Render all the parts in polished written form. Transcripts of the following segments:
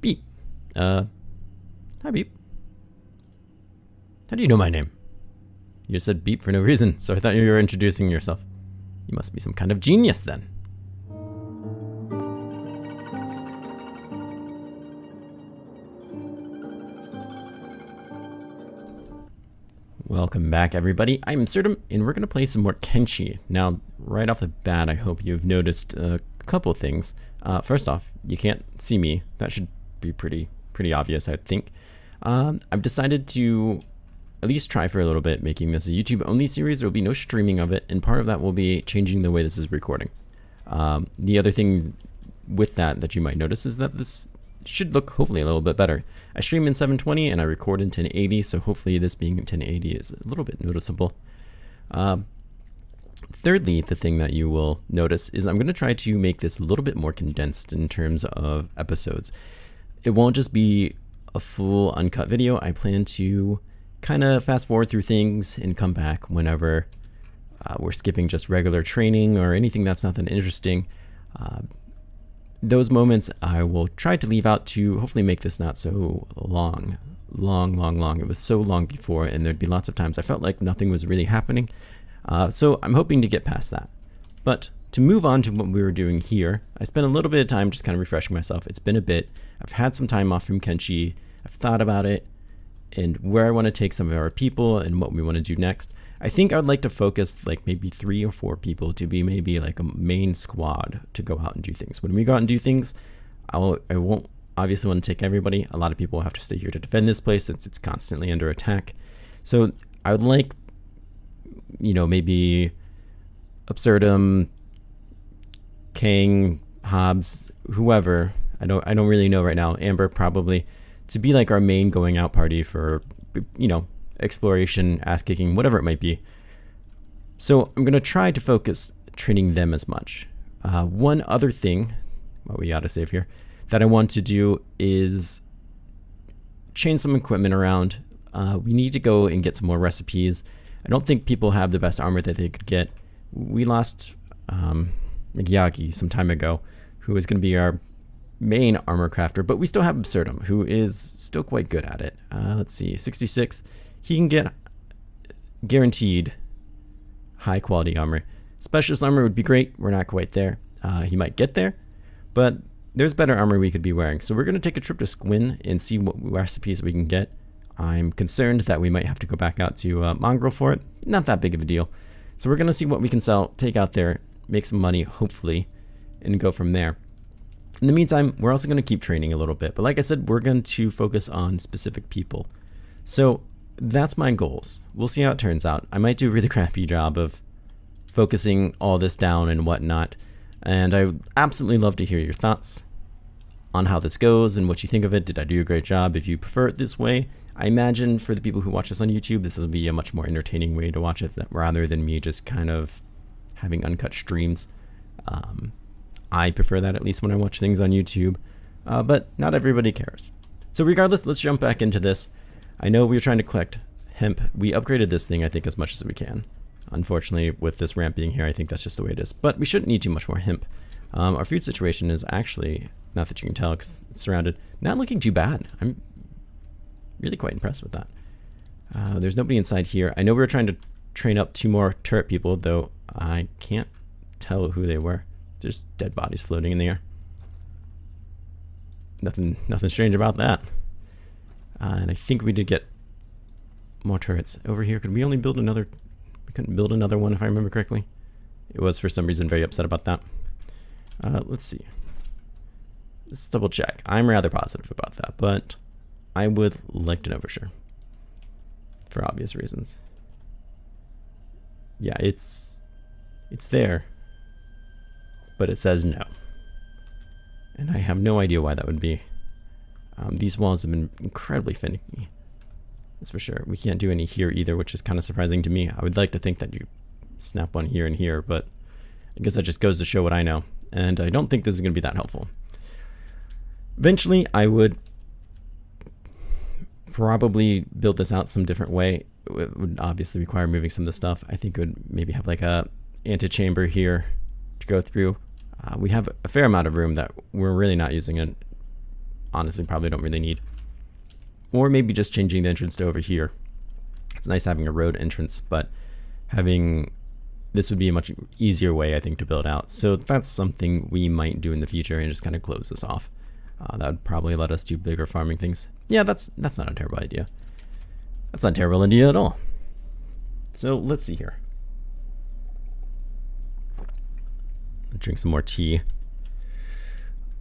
Beep. Hi Beep. How do you know my name? You just said Beep for no reason, so I thought you were introducing yourself. You must be some kind of genius then. Welcome back, everybody. I'm Absurdum, and we're going to play some more Kenshi. Now, right off the bat, I hope you've noticed a couple things. First off, you can't see me. That should be pretty obvious, I think. I've decided to at least try for a little bit making this a YouTube-only series. There will be no streaming of it, and part of that will be changing the way this is recording. The other thing with that you might notice is that this should look hopefully a little bit better. I stream in 720 and I record in 1080, so hopefully this being in 1080 is a little bit noticeable. Thirdly, the thing that you will notice is I'm going to try to make this a little bit more condensed in terms of episodes. It won't just be a full uncut video. I plan to kind of fast forward through things and come back whenever we're skipping just regular training or anything that's not that interesting. Those moments I will try to leave out to hopefully make this not so long. It was so long before, and there'd be lots of times I felt like nothing was really happening. So I'm hoping to get past that. But to move on to what we were doing here, I spent a little bit of time just kind of refreshing myself. It's been a bit. I've had some time off from Kenshi. I've thought about it and where I want to take some of our people and what we want to do next. I think I would like to focus like maybe 3 or 4 people to be maybe like a main squad to go out and do things. When we go out and do things, I won't obviously want to take everybody. A lot of people will have to stay here to defend this place since it's constantly under attack. So I would like, you know, maybe Absurdum, Kang, Hobbs, whoever. I don't really know right now. Amber probably, to be like our main going out party for, you know, exploration, ass kicking, whatever it might be. So I'm going to try to focus training them as much. One other thing, what we got to save here, that I want to do is change some equipment around. We need to go and get some more recipes. I don't think people have the best armor that they could get. We lost Miyagi some time ago, who is going to be our main armor crafter, but we still have Absurdum, who is still quite good at it. Let's see, 66. He can get guaranteed high quality armor. Specialist armor would be great. We're not quite there. He might get there, but there's better armor we could be wearing. So we're going to take a trip to Squin and see what recipes we can get. I'm concerned that we might have to go back out to Mongrel for it. Not that big of a deal. So we're going to see what we can sell, take out there, make some money, hopefully, and go from there. In the meantime, we're also going to keep training a little bit. But like I said, we're going to focus on specific people. So that's my goals. We'll see how it turns out. I might do a really crappy job of focusing all this down and whatnot. And I would absolutely love to hear your thoughts on how this goes and what you think of it. Did I do a great job? If you prefer it this way, I imagine for the people who watch this on YouTube, this will be a much more entertaining way to watch it rather than me just kind of having uncut streams. I prefer that, at least when I watch things on YouTube, but not everybody cares. So regardless, let's jump back into this. I know we were trying to collect hemp. We upgraded this thing, I think, as much as we can. Unfortunately, with this ramp being here, I think that's just the way it is. But we shouldn't need too much more hemp. Our food situation is actually, not that you can tell because it's surrounded, not looking too bad. I'm really quite impressed with that. There's nobody inside here. I know we were trying to train up 2 more turret people, though I can't tell who they were. There's dead bodies floating in the air. Nothing strange about that. And I think we did get more turrets over here. Could we only build another? We couldn't build another one if I remember correctly. It was for some reason very upset about that. Let's see. Let's double check. I'm rather positive about that, but I would like to know for sure. For obvious reasons. Yeah, it's there. But it says no. And I have no idea why that would be. These walls have been incredibly finicky. That's for sure. We can't do any here either, which is kind of surprising to me. I would like to think that you snap one here and here, but I guess that just goes to show what I know. And I don't think this is going to be that helpful. Eventually, I would probably build this out some different way. It would obviously require moving some of the stuff. I think it would maybe have like a antechamber here to go through. We have a fair amount of room that we're really not using it honestly probably don't really need. Or maybe just changing the entrance to over here. It's nice having a road entrance, but having this would be a much easier way, I think, to build out. So that's something we might do in the future and just kind of close this off. That would probably let us do bigger farming things. Yeah, that's not a terrible idea. That's not a terrible idea at all. So let's see here. Drink some more tea.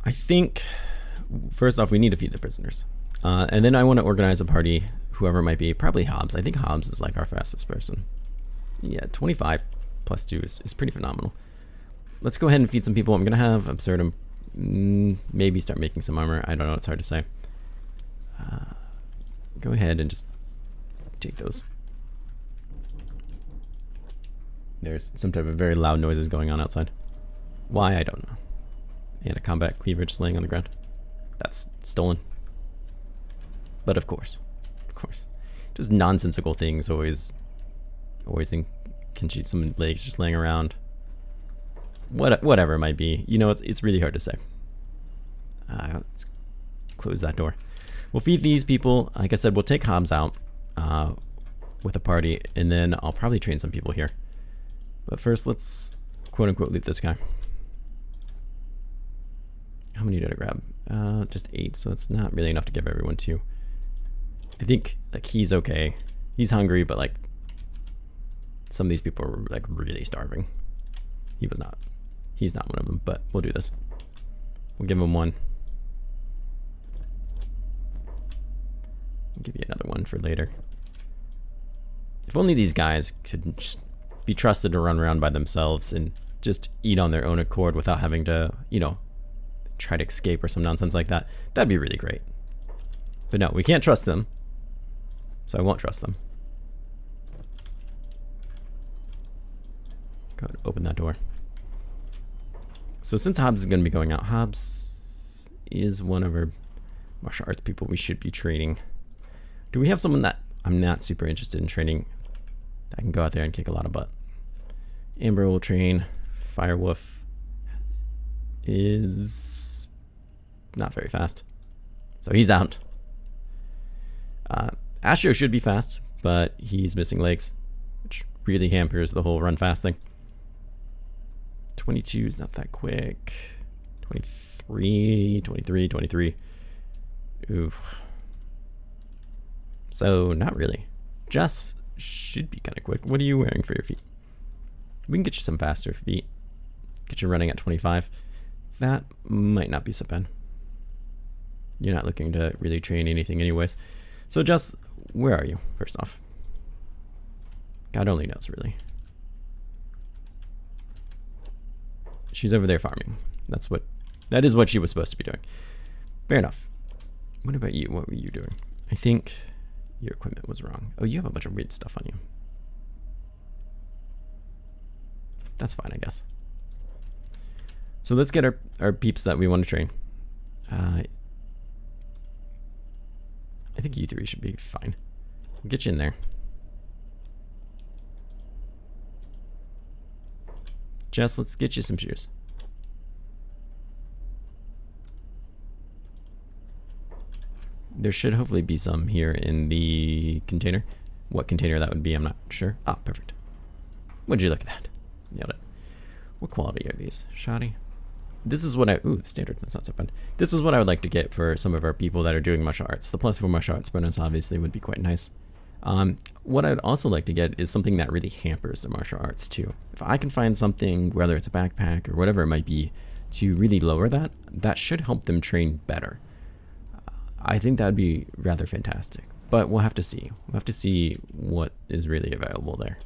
I think, first off, we need to feed the prisoners. And then I want to organize a party, whoever it might be. Probably Hobbs. I think Hobbs is like our fastest person. Yeah, 25 plus 2 is pretty phenomenal. Let's go ahead and feed some people. I'm going to have Absurdum maybe start making some armor. I don't know. It's hard to say. Go ahead and just take those. There's some type of very loud noises going on outside. Why, I don't know. And a combat cleaver just laying on the ground. That's stolen. But of course. Just nonsensical things always in Kenshi. Some legs just laying around. Whatever it might be. You know, it's really hard to say. Let's close that door. We'll feed these people. Like I said, we'll take Hobbs out with a party, and then I'll probably train some people here. But first, let's quote-unquote loot this guy. How many did I grab? Just 8, so it's not really enough to give everyone 2. I think, like, he's okay. He's hungry, but, like, some of these people are, like, really starving. He's not one of them, but we'll do this. We'll give him 1. I'll give you another one for later. If only these guys could just be trusted to run around by themselves and just eat on their own accord without having to, you know, try to escape or some nonsense like that. That'd be really great. But no, we can't trust them. So I won't trust them. Go ahead and open that door. So since Hobbs is going to be going out, Hobbs is one of our martial arts people we should be training. Do we have someone that I'm not super interested in training that can go out there and kick a lot of butt? Amber will train. Firewolf is not very fast. So he's out. Astro should be fast, but he's missing legs, which really hampers the whole run fast thing. 22 is not that quick. 23, 23, 23. Oof. So, not really. Jess should be kind of quick. What are you wearing for your feet? We can get you some faster feet. Get you running at 25. That might not be so bad. You're not looking to really train anything anyways. So, Jess, where are you, first off? God only knows, really. She's over there farming. That is what she was supposed to be doing. Fair enough. What about you? What were you doing? I think your equipment was wrong. Oh, you have a bunch of weird stuff on you. That's fine, I guess. So let's get our peeps that we want to train. I think you 3 should be fine. We'll get you in there. Jess, let's get you some shoes. There should hopefully be some here in the container. What container that would be, I'm not sure. Ah, perfect. Would you look at that? Nailed it. What quality are these? Shoddy? This is what ooh, standard, that's not so bad. This is what I would like to get for some of our people that are doing martial arts. The +4 martial arts bonus obviously would be quite nice. What I'd also like to get is something that really hampers the martial arts too. If I can find something, whether it's a backpack or whatever it might be, to really lower that, that should help them train better. I think that would be rather fantastic. But we'll have to see. We'll have to see what is really available there.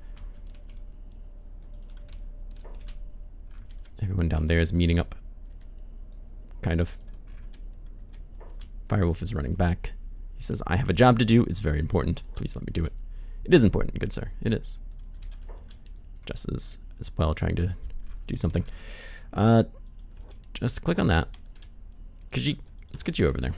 Everyone down there is meeting up. Kind of. Firewolf is running back. He says, I have a job to do. It's very important. Please let me do it. It is important, good sir. It is. Jess is as well trying to do something. Just click on that. Let's get you over there.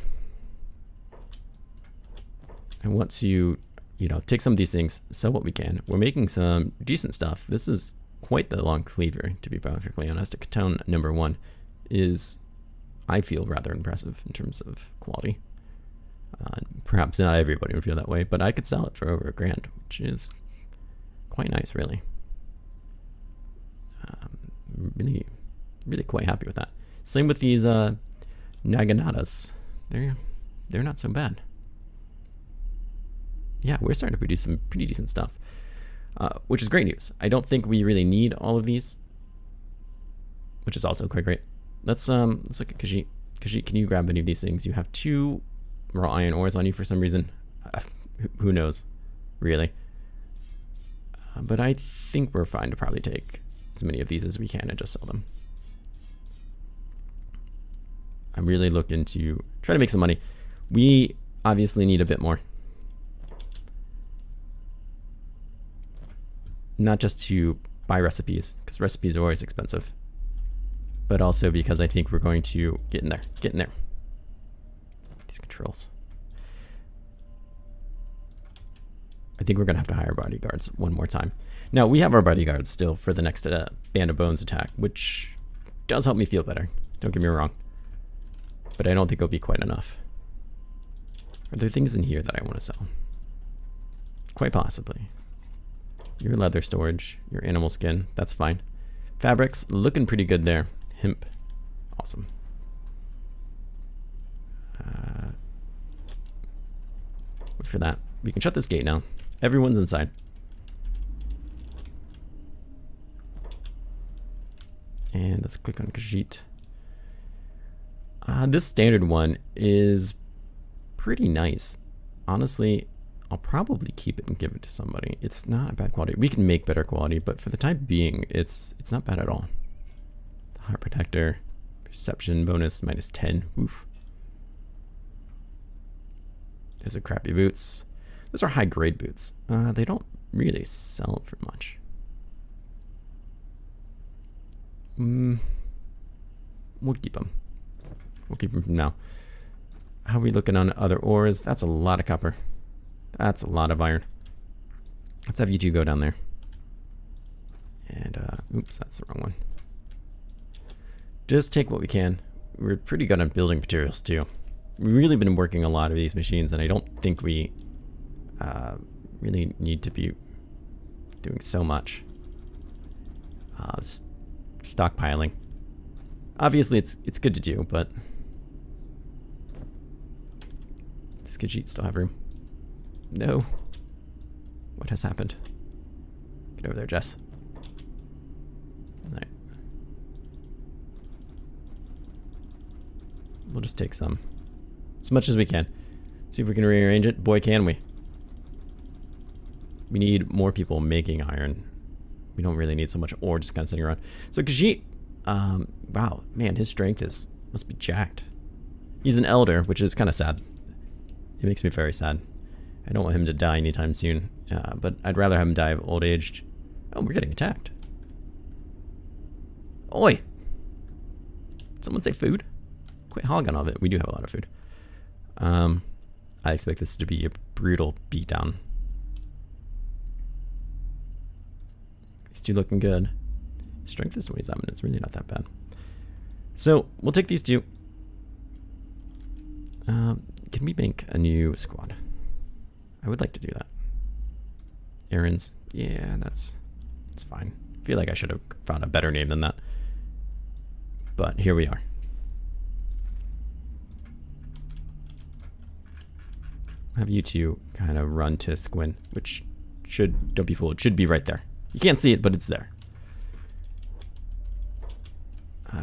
I want to, you know, take some of these things, sell what we can. We're making some decent stuff. This is quite the long cleaver, to be perfectly honest. Katana number 1 is I feel rather impressive in terms of quality. Perhaps not everybody would feel that way, but I could sell it for over $1,000, which is quite nice, really. Really, really quite happy with that. Same with these Naganatas. They're not so bad. Yeah, we're starting to produce some pretty decent stuff, which is great news. I don't think we really need all of these, which is also quite great. Let's look at Khajiit. Khajiit, can you grab any of these things? You have 2 raw iron ores on you for some reason. Who knows, really? But I think we're fine to probably take as many of these as we can and just sell them. I'm really looking to try to make some money. We obviously need a bit more. Not just to buy recipes, because recipes are always expensive, but also because I think we're going to get in there. These controls. I think we're going to have to hire bodyguards one more time. Now, we have our bodyguards still for the next Band of Bones attack, which does help me feel better. Don't get me wrong. But I don't think it'll be quite enough. Are there things in here that I want to sell? Quite possibly. Your leather storage, your animal skin, that's fine. Fabrics, looking pretty good there. Hemp, awesome. Wait for that. We can shut this gate now. Everyone's inside. And let's click on Khajiit. This standard one is pretty nice. Honestly, I'll probably keep it and give it to somebody. It's not a bad quality. We can make better quality, but for the time being, it's not bad at all. The heart protector, perception bonus -10. Oof. Those are crappy boots. Those are high grade boots. They don't really sell for much. We'll keep them. We'll keep them from now. How are we looking on other ores? That's a lot of copper. That's a lot of iron. Let's have you two go down there. And, oops, that's the wrong one. Just take what we can. We're pretty good on building materials, too. We've really been working a lot of these machines, and I don't think we really need to be doing so much. Stockpiling. Obviously, it's good to do, but this Khajiit still have room. No. What has happened? Get over there, Jess. Alright. We'll just take some. As much as we can. See if we can rearrange it. Boy, can we. We need more people making iron. We don't really need so much ore just kind of sitting around. So Khajiit, wow, man, his strength must be jacked. He's an elder, which is kind of sad. It makes me very sad. I don't want him to die anytime soon, but I'd rather have him die of old age. Oh, we're getting attacked. Oi! Someone say food? Quit hogging all of it. We do have a lot of food. I expect this to be a brutal beatdown. These two looking good. Strength is 27. It's really not that bad. So we'll take these two. Can we make a new squad? I would like to do that. Errands. Yeah, it's fine. I feel like I should have found a better name than that. But here we are. Have you two kind of run to Squin, which should, don't be fooled, should be right there. You can't see it, but it's there.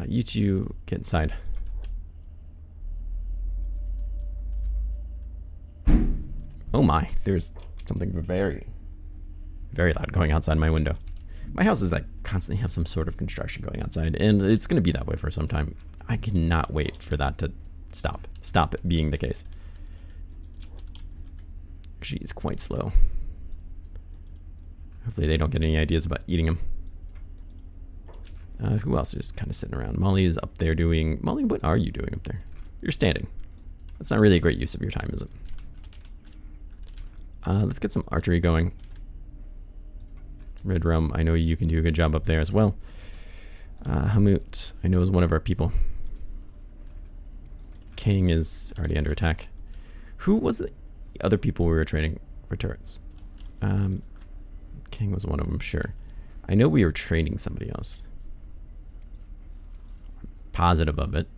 You two get inside. Oh my, there's something very, very loud going outside my window. My house is like constantly have some sort of construction going outside, and it's going to be that way for some time. I cannot wait for that to stop. Stop it being the case. She is quite slow. Hopefully they don't get any ideas about eating him. Who else is kind of sitting around? Molly is up there doing... Molly, what are you doing up there? You're standing. That's not really a great use of your time, is it? Let's get some archery going. Red Rum, I know you can do a good job up there as well. Hamut, I know is one of our people. King is already under attack. Who was the other people we were training for turrets? King was one of them, sure. I know we were training somebody else. Positive of it.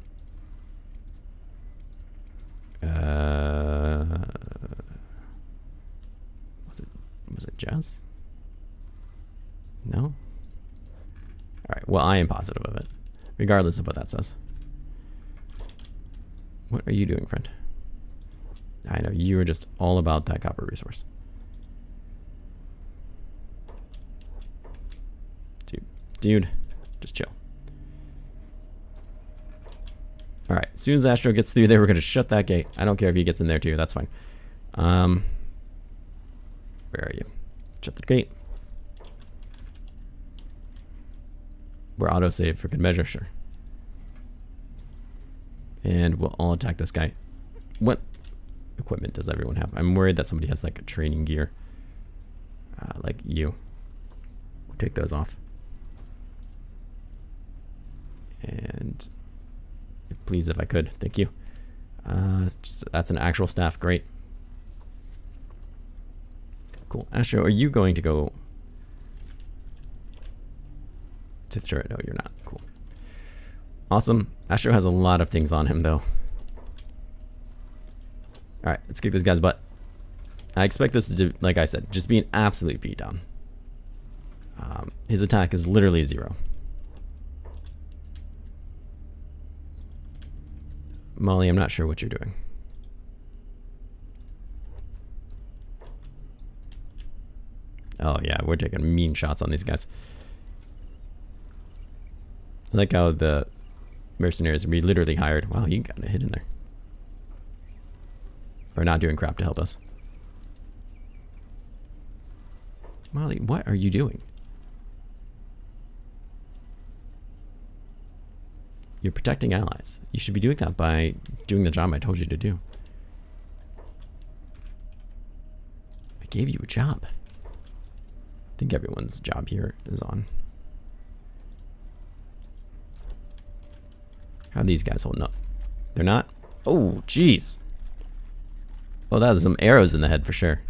Was it Jess? No? Alright, well, I am positive of it, regardless of what that says. What are you doing, friend? I know, you were just all about that copper resource. Dude, just chill. Alright, as soon as Astro gets through there, we're going to shut that gate. I don't care if he gets in there too, that's fine. Where are you? Shut the gate. We're autosave for good measure, sure. And we'll all attack this guy. What equipment does everyone have? I'm worried that somebody has like a training gear. Like you. We'll take those off. And please, if I could, thank you. That's an actual staff, great. Cool. Astro, are you going to go to the turret? No, you're not. Cool. Awesome. Astro has a lot of things on him, though. Alright, let's kick this guy's butt. I expect this to, like I said, just be an absolute beatdown. His attack is literally 0. Molly, I'm not sure what you're doing. Oh yeah, we're taking mean shots on these guys. I like how the mercenaries we literally hired. Wow, you got a hit in there. Are not doing crap to help us. Molly, what are you doing? You're protecting allies. You should be doing that by doing the job I told you to do. I gave you a job. I think everyone's job here is on. How are these guys holding up? They're not? Oh, jeez. Well, that is some arrows in the head for sure.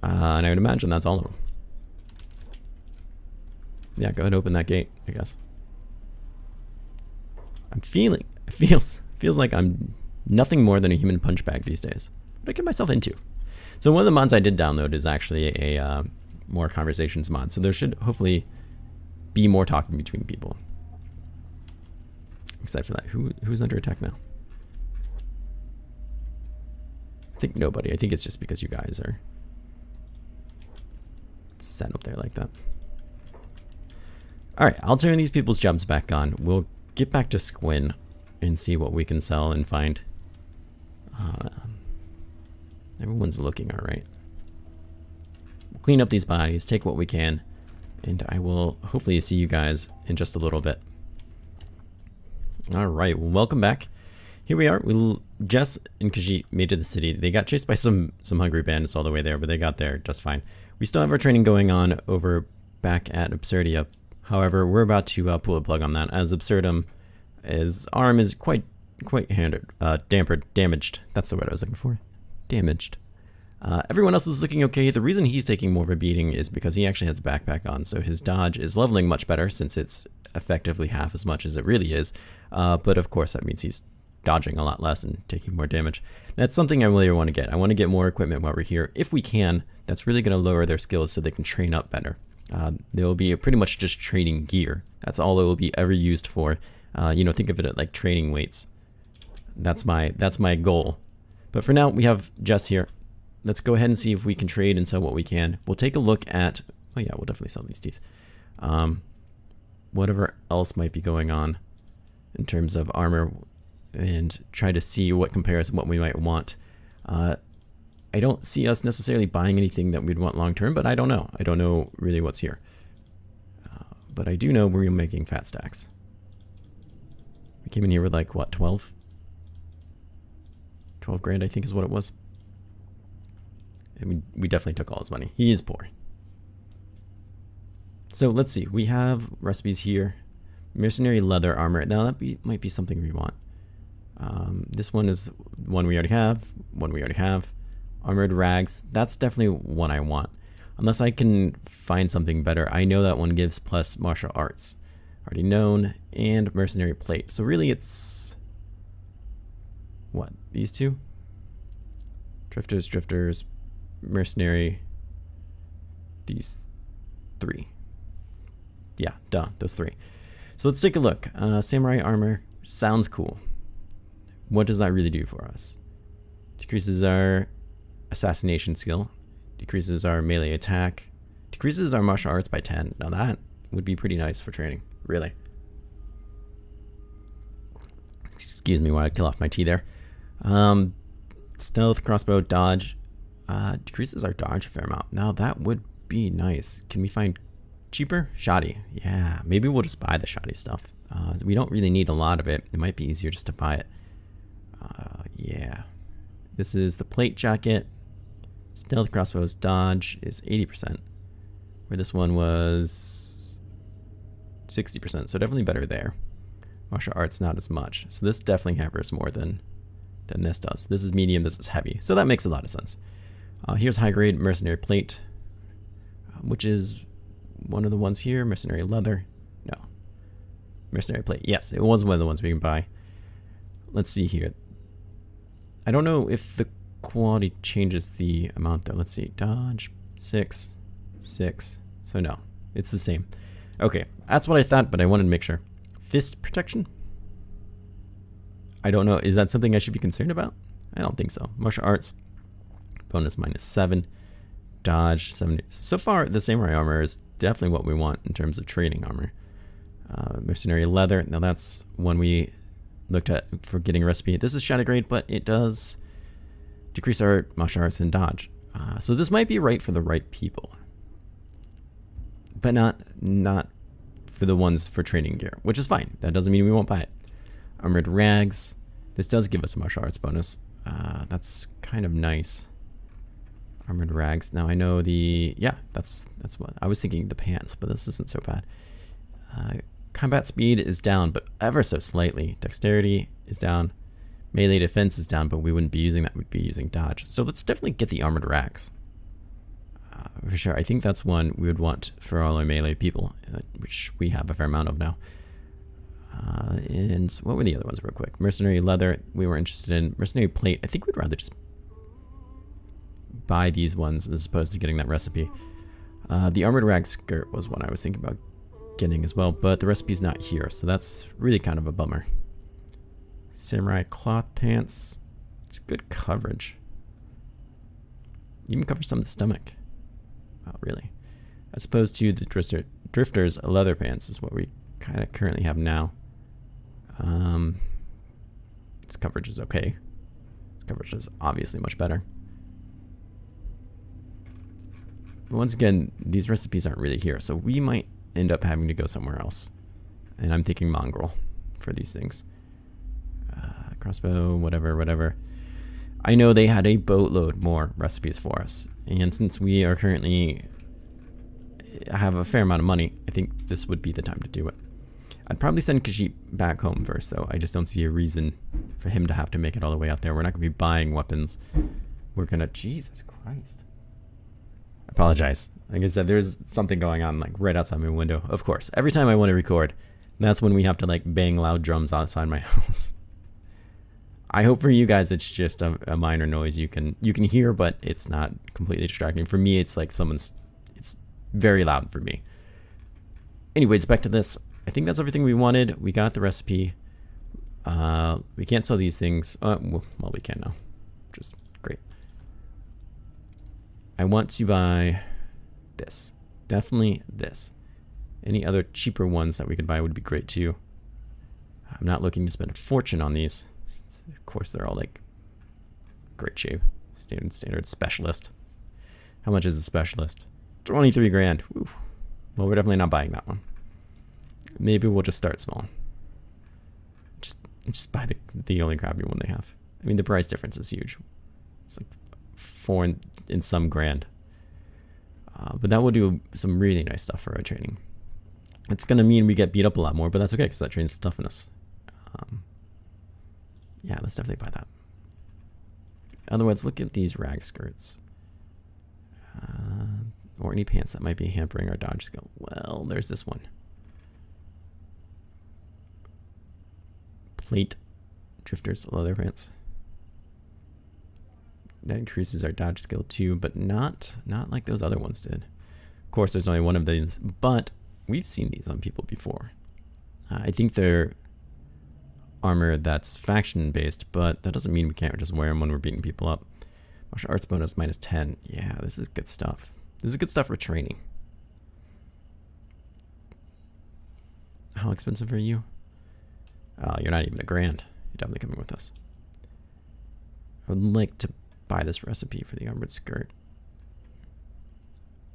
And I would imagine that's all of them. Yeah, go ahead and open that gate, I guess. It feels like I'm nothing more than a human punch bag these days. What do I get myself into? So one of the mods I did download is actually a more conversations mod. So there should hopefully be more talking between people. Except for that, who's under attack now? I think nobody. I think it's just because you guys are set up there like that. Alright, I'll turn these people's jobs back on. We'll get back to Squin and see what we can sell and find. Everyone's looking alright. We'll clean up these bodies, take what we can, and I will hopefully see you guys in just a little bit. Alright, well, welcome back. Here we are. Jess and Kenshi made it to the city. They got chased by some hungry bandits all the way there, but they got there just fine. We still have our training going on over back at Absurdum. However, we're about to pull the plug on that, as Absurdum, his arm is quite damaged. That's the word I was looking for. Damaged. Everyone else is looking okay. The reason he's taking more of a beating is because he actually has a backpack on, so his dodge is leveling much better since it's effectively half as much as it really is. But of course, that means he's dodging a lot less and taking more damage. That's something I really want to get. I want to get more equipment while we're here. If we can, that's really going to lower their skills so they can train up better. They'll be pretty much just training gear. That's all it will be ever used for. You know, think of it like training weights. That's my goal. But for now, we have Jess here. Let's go ahead and see if we can trade and sell what we can. We'll take a look at... Oh yeah, we'll definitely sell these teeth. Whatever else might be going on in terms of armor, and try to see what compares what we might want. I don't see us necessarily buying anything that we'd want long term, but I don't know. I don't know really what's here. But I do know we're making fat stacks. We came in here with like, what, 12? 12 grand, I think is what it was. And we definitely took all his money. He is poor. So let's see. We have recipes here. Mercenary leather armor. Now that might be something we want. This one is one we already have. One we already have. Armored rags. That's definitely one I want. Unless I can find something better. I know that one gives plus martial arts. Already known. And mercenary plate. So really it's... what? These two? Drifters, mercenary. These three. Yeah, duh, those three. So let's take a look. Samurai armor sounds cool. What does that really do for us? Decreases our assassination skill. Decreases our melee attack. Decreases our martial arts by 10. Now that would be pretty nice for training, really. Excuse me while I kill off my tea there. Stealth, crossbow, dodge. Decreases our dodge a fair amount. Now that would be nice. Can we find cheaper? Shoddy. Yeah, maybe we'll just buy the shoddy stuff. We don't really need a lot of it. It might be easier just to buy it. Yeah. This is the plate jacket. Stealth, crossbows, dodge is 80%. Where this one was 60%. So definitely better there. Martial arts not as much. So this definitely hampers more than this does. This is medium, this is heavy. So that makes a lot of sense. Here's high grade mercenary plate, which is one of the ones here. Mercenary leather. No. Mercenary plate. Yes, it was one of the ones we can buy. Let's see here. I don't know if the quality changes the amount though. Let's see. Dodge, 6, 6. So no, it's the same. Okay, that's what I thought, but I wanted to make sure. Fist protection? I don't know. Is that something I should be concerned about? I don't think so. Martial arts. Bonus -7. Dodge, 70. So far, the samurai armor is definitely what we want in terms of training armor. Mercenary leather. Now that's one we looked at for getting a recipe. This is shadow grade, but it does decrease our martial arts and dodge. So this might be right for the right people. But not for the ones for training gear, which is fine. That doesn't mean we won't buy it. Armored rags. This does give us a martial arts bonus. That's kind of nice. Armored rags. Now I know the... yeah, that's what... I was thinking the pants, but this isn't so bad. Combat speed is down, but ever so slightly. Dexterity is down. Melee defense is down, but we wouldn't be using that. We'd be using dodge. So let's definitely get the armored rags. For sure. I think that's one we would want for all our melee people, which we have a fair amount of now. And what were the other ones real quick? Mercenary leather, we were interested in. Mercenary plate, I think we'd rather just buy these ones as opposed to getting that recipe. The armored rag skirt was one I was thinking about getting as well, but the recipe's not here, so that's really kind of a bummer. Samurai cloth pants, it's good coverage. Even covers some of the stomach. Wow, really? As opposed to the drifters leather pants is what we kind of currently have now. Its coverage is okay. Its coverage is obviously much better. But once again, these recipes aren't really here, so we might end up having to go somewhere else. And I'm thinking mongrel for these things. Crossbow, whatever. I know they had a boatload more recipes for us, and since we are currently have a fair amount of money, I think this would be the time to do it. I'd probably send Kenshi back home first, though. I just don't see a reason for him to have to make it all the way out there. We're not going to be buying weapons. We're going to... Jesus Christ. I apologize. Like I said, there's something going on like right outside my window. Of course. Every time I want to record, that's when we have to like bang loud drums outside my house. I hope for you guys it's just a minor noise you can hear, but it's not completely distracting. For me, it's like it's very loud for me. Anyways, back to this. I think that's everything we wanted. We got the recipe. We can't sell these things. Well, we can now. Just great. I want to buy this. Definitely this. Any other cheaper ones that we could buy would be great too. I'm not looking to spend a fortune on these. Of course, they're all like great shape. Standard specialist. How much is the specialist? 23 grand. Ooh. Well, we're definitely not buying that one. Maybe we'll just start small. Just buy the only crappy one they have. I mean, the price difference is huge. It's like 4 and some grand. But that will do some really nice stuff for our training. It's going to mean we get beat up a lot more, but that's okay because that trains toughness. Yeah, let's definitely buy that. Otherwise, look at these rag skirts. Or any pants that might be hampering our dodge skill. Well, there's this one. Plate drifters leather pants. That increases our dodge skill too, but not like those other ones did. Of course, there's only one of these, but we've seen these on people before. I think they're armor that's faction based, but that doesn't mean we can't just wear them when we're beating people up. Martial arts bonus -10. Yeah, this is good stuff. This is good stuff for training. How expensive are you? Oh, you're not even $1,000. You're definitely coming with us. I would like to buy this recipe for the armored skirt.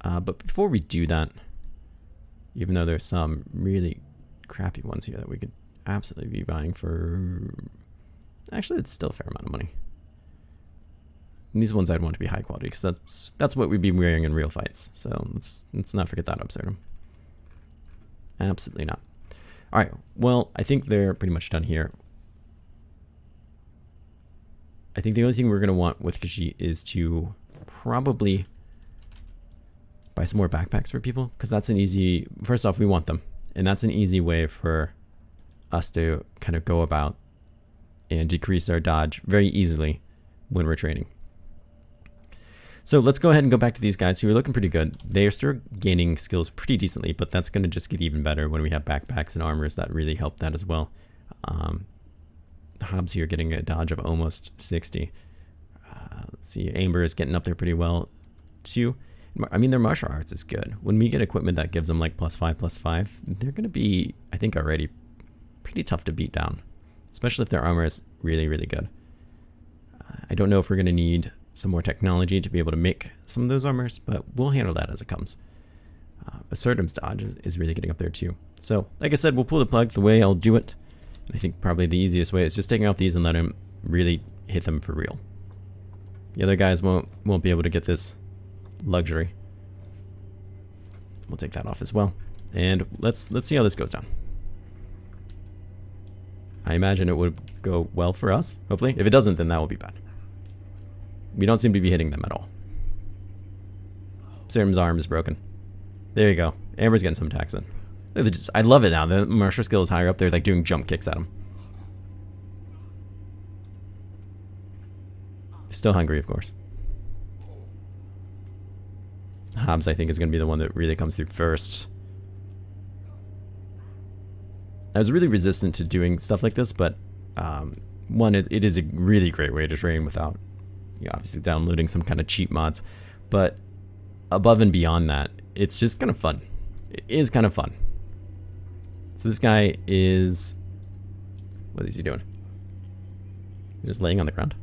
But before we do that, even though there's some really crappy ones here that we could absolutely be buying for... Actually, it's still a fair amount of money. And these ones I'd want to be high quality, because that's what we'd be wearing in real fights. So let's not forget that, Absurdum. Absolutely not. Alright, well, I think they're pretty much done here. I think the only thing we're going to want with Kenshi is to probably buy some more backpacks for people, because that's an easy... First off, we want them. And that's an easy way for us to kind of go about and decrease our dodge very easily when we're training. So let's go ahead and go back to these guys who are looking pretty good. They are still gaining skills pretty decently, but that's going to just get even better when we have backpacks and armors that really help that as well. Hobbs here getting a dodge of almost 60. Let's see, Amber is getting up there pretty well too. I mean, their martial arts is good. When we get equipment that gives them like +5/+5, they're going to be, I think, already pretty tough to beat down, especially if their armor is really, really good. I don't know if we're going to need some more technology to be able to make some of those armors, but we'll handle that as it comes. Absurdum's dodge is really getting up there too. So, like I said, we'll pull the plug the way I'll do it. I think probably the easiest way is just taking off these and let him really hit them for real. The other guys won't be able to get this luxury. We'll take that off as well. And let's see how this goes down. I imagine it would go well for us, hopefully. If it doesn't, then that will be bad. We don't seem to be hitting them at all. Serum's arm is broken. There you go. Amber's getting some attacks in. I love it now. The martial skill is higher up there, like doing jump kicks at him. Still hungry, of course. Hobbs, I think, is going to be the one that really comes through first. I was really resistant to doing stuff like this, but one, it is a really great way to train without, obviously downloading some kind of cheat mods. But above and beyond that, it's just kind of fun. It is kind of fun. So this guy is... What is he doing? He's just laying on the ground.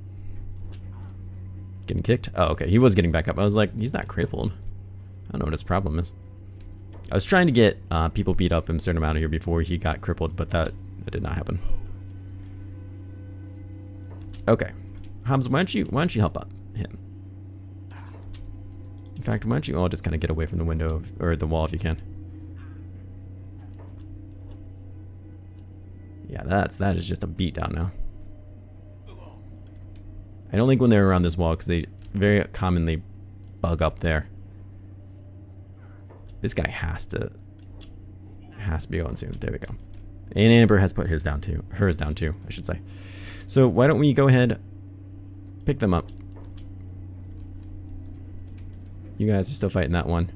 Getting kicked? Oh, okay. He was getting back up. I was like, he's not crippled. I don't know what his problem is. I was trying to get people beat up and certain out of here before he got crippled, but that did not happen. Okay. Hobbs, why don't you help out him? In fact, why don't you all just kind of get away from the window or the wall if you can? Yeah, that is just a beatdown now. I don't think when they're around this wall, because they very commonly bug up there. This guy has to be going soon. There we go. And Amber has put hers down too, I should say. So why don't we go ahead, pick them up. You guys are still fighting that one.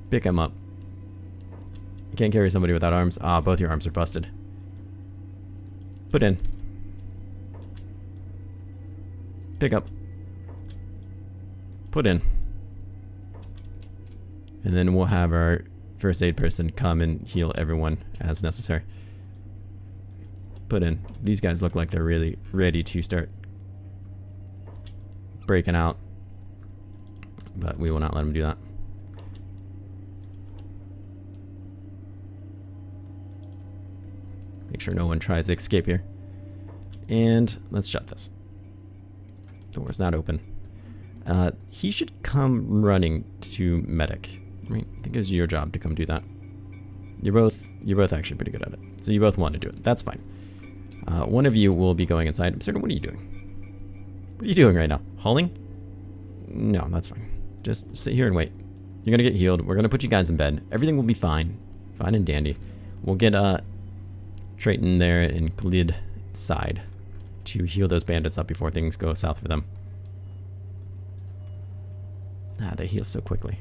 Pick him up. You can't carry somebody without arms. Ah, both your arms are busted. Put in. Pick up. Put in. And then we'll have our first aid person come and heal everyone as necessary. Put in. These guys look like they're really ready to start breaking out. But we will not let them do that. Make sure no one tries to escape here. And let's shut this. Door's not open. He should come running to medic. Right? I think it's your job to come do that. You're both actually pretty good at it. So you both want to do it. That's fine. One of you will be going inside. Absurdum, what are you doing? What are you doing right now? Hauling? No, that's fine. Just sit here and wait. You're gonna get healed. We're gonna put you guys in bed. Everything will be fine. Fine and dandy. We'll get Triton there and Khalid side to heal those bandits up before things go south for them. They heal so quickly.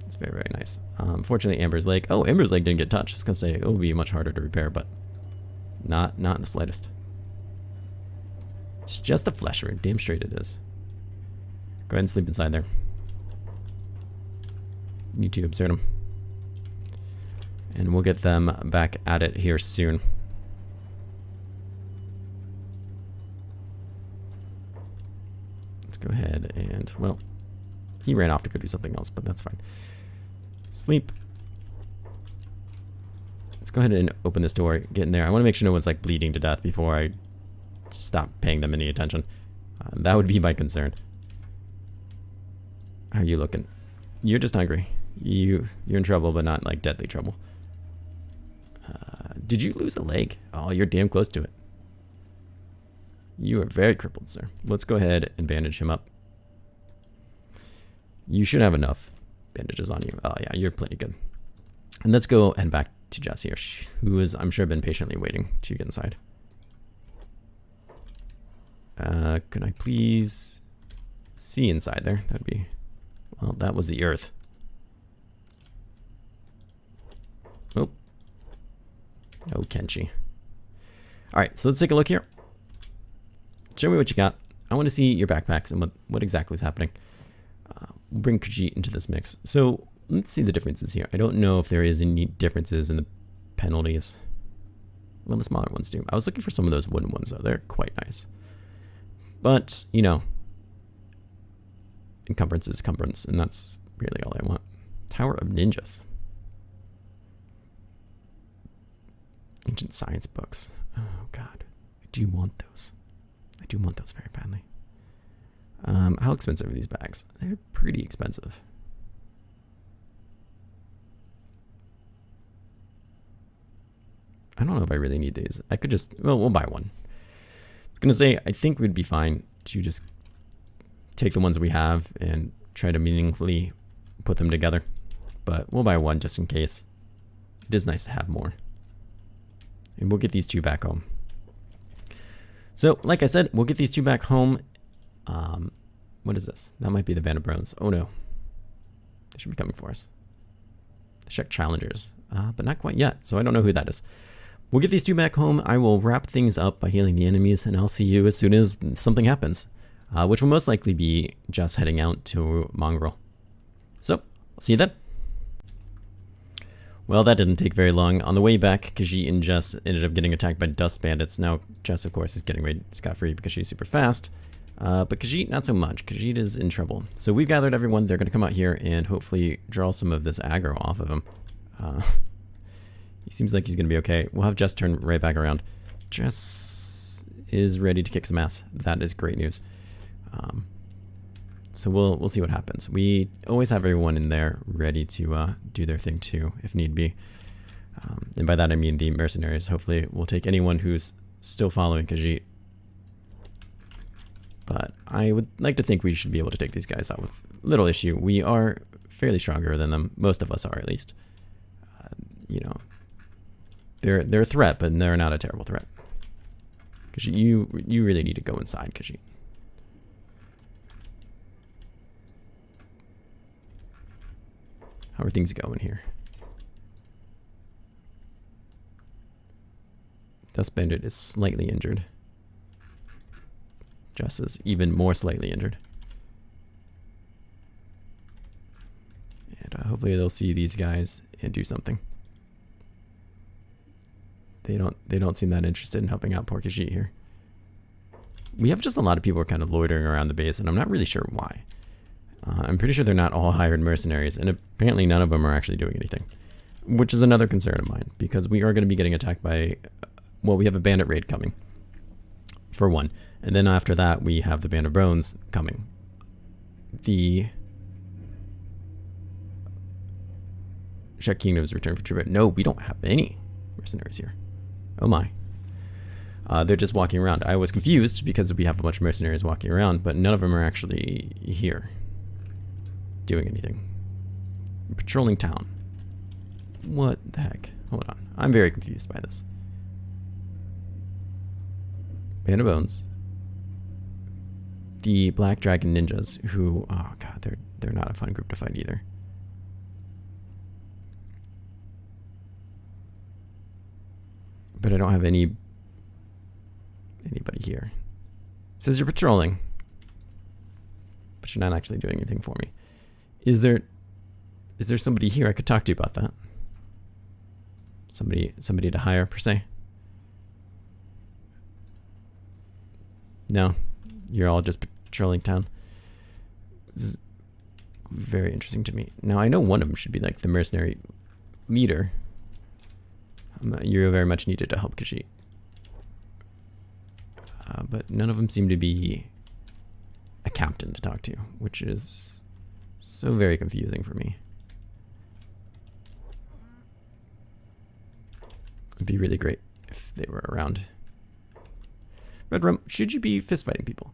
It's very, very nice. Unfortunately, Amber's leg. Oh, Amber's leg didn't get touched. I was gonna say it will be much harder to repair, but not in the slightest. It's just a flesh wound. Damn straight it is. Go ahead and sleep inside there. You too, Absurdum. And we'll get them back at it here soon. Let's go ahead and, well, he ran off to go do something else, but that's fine. Sleep. Let's go ahead and open this door, get in there. I want to make sure no one's like bleeding to death before I stop paying them any attention. That would be my concern. How are you looking? You're just hungry. You're in trouble, but not like deadly trouble. Did you lose a leg? Oh, you're damn close to it. You are very crippled, sir. Let's go ahead and bandage him up. You should have enough bandages on you. Oh yeah, you're plenty good. And let's go and back to Jess here, who is, I'm sure, been patiently waiting to get inside. Could I please see inside there? That'd be, well, that was the earth. Oh. Oh, Kenshi. Alright, so let's take a look here. Show me what you got. I want to see your backpacks and what exactly is happening. We'll bring Khajiit into this mix. So let's see the differences here. I don't know if there is any differences in the penalties. Well, the smaller ones do. I was looking for some of those wooden ones, though. They're quite nice. But, you know, encumbrance is encumbrance, and that's really all I want. Tower of Ninjas. Ancient science books. Oh, God. I do want those. I do want those very badly. How expensive are these bags? They're pretty expensive. I don't know if I really need these. I could just, well, we'll buy one. I'm gonna say, I think we'd be fine to just take the ones we have and try to meaningfully put them together. But we'll buy one just in case. It is nice to have more. And we'll get these two back home. So, like I said, we'll get these two back home. What is this? That might be the Band of Bones. Oh no. They should be coming for us. Check challengers. But not quite yet, so I don't know who that is. We'll get these two back home. I will wrap things up by healing the enemies, and I'll see you as soon as something happens. Which will most likely be just heading out to Mongrel. So, I'll see you then. Well, that didn't take very long. On the way back, Khajiit and Jess ended up getting attacked by dust bandits. Now, Jess, of course, is getting away scot-free because she's super fast. But Khajiit, not so much. Khajiit is in trouble. So we've gathered everyone. They're going to come out here and hopefully draw some of this aggro off of him. He seems like he's going to be okay. We'll have Jess turn right back around. Jess is ready to kick some ass. That is great news. So we'll see what happens. We always have everyone in there ready to do their thing too, if need be. And by that I mean the mercenaries. Hopefully we'll take anyone who's still following Khajiit. But I would like to think we should be able to take these guys out with little issue. We are fairly stronger than them. Most of us are, at least. You know, they're a threat, but they're not a terrible threat. Because you really need to go inside, Khajiit. How are things going here? Dust Bandit is slightly injured. Jess is even more slightly injured. And hopefully they'll see these guys and do something. They don't seem that interested in helping out poor Khajiit here. We have just a lot of people kind of loitering around the base, and I'm not really sure why. I'm pretty sure they're not all hired mercenaries, and apparently none of them are actually doing anything. Which is another concern of mine, because we are going to be getting attacked by, well, we have a bandit raid coming, for one. And then after that, we have the Band of Bones coming. Czech Kingdom's return for tribute. No, we don't have any mercenaries here. Oh my. They're just walking around. I was confused because we have a bunch of mercenaries walking around, but none of them are actually here doing anything. Patrolling town. What the heck? Hold on. I'm very confused by this. Band of Bones. The Black Dragon Ninjas, who, oh god, they're not a fun group to fight either. But I don't have anybody here. It says you're patrolling, but you're not actually doing anything for me. Is there somebody here I could talk to you about that? Somebody to hire per se? No, you're all just patrolling town. This is very interesting to me. Now I know one of them should be like the mercenary leader. You're very much needed to help Kenshi. But none of them seem to be a captain to talk to, which is so very confusing for me. It'd be really great if they were around. Red Rum, should you be fist fighting people?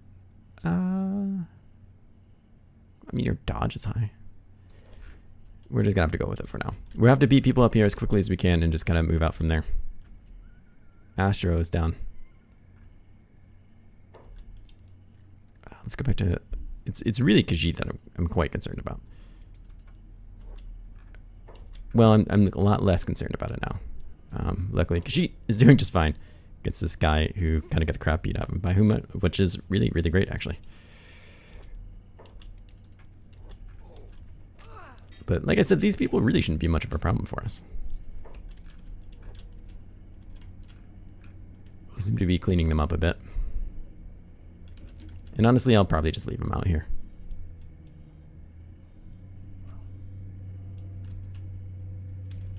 I mean, your dodge is high. We're just gonna have to go with it for now. We have to beat people up here as quickly as we can and just kind of move out from there. Astro is down. Let's go back to... It's really Khajiit that I'm quite concerned about. Well, I'm a lot less concerned about it now. Luckily, Khajiit is doing just fine against this guy who kind of got the crap beat out of him by Huma, which is really, really great, actually. But like I said, these people really shouldn't be much of a problem for us. We seem to be cleaning them up a bit. And honestly, I'll probably just leave them out here.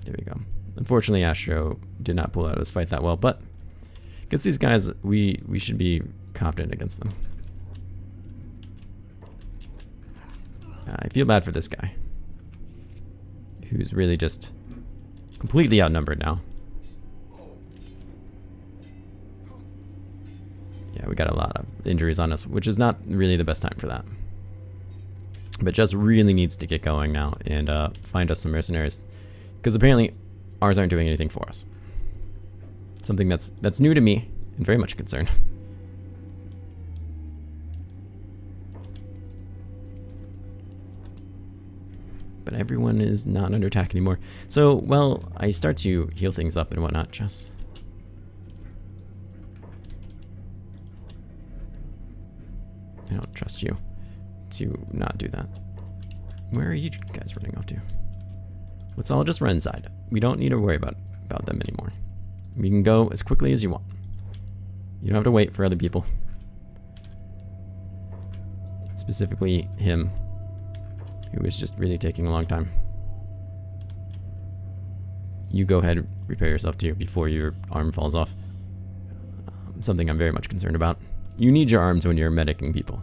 There we go. Unfortunately, Astro did not pull out of this fight that well, but against these guys, we should be confident against them. I feel bad for this guy, who's really just completely outnumbered now. Yeah, we got a lot of injuries on us, which is not really the best time for that. But just really needs to get going now and find us some mercenaries, because apparently ours aren't doing anything for us. Something that's new to me and very much a concern. But everyone is not under attack anymore. So, well, I start to heal things up and whatnot, Jess. I don't trust you to not do that. Where are you guys running off to? Let's all just run inside. We don't need to worry about them anymore. We can go as quickly as you want. You don't have to wait for other people. Specifically him, who is just really taking a long time. You go ahead and repair yourself too before your arm falls off. Something I'm very much concerned about. You need your arms when you're medicing people.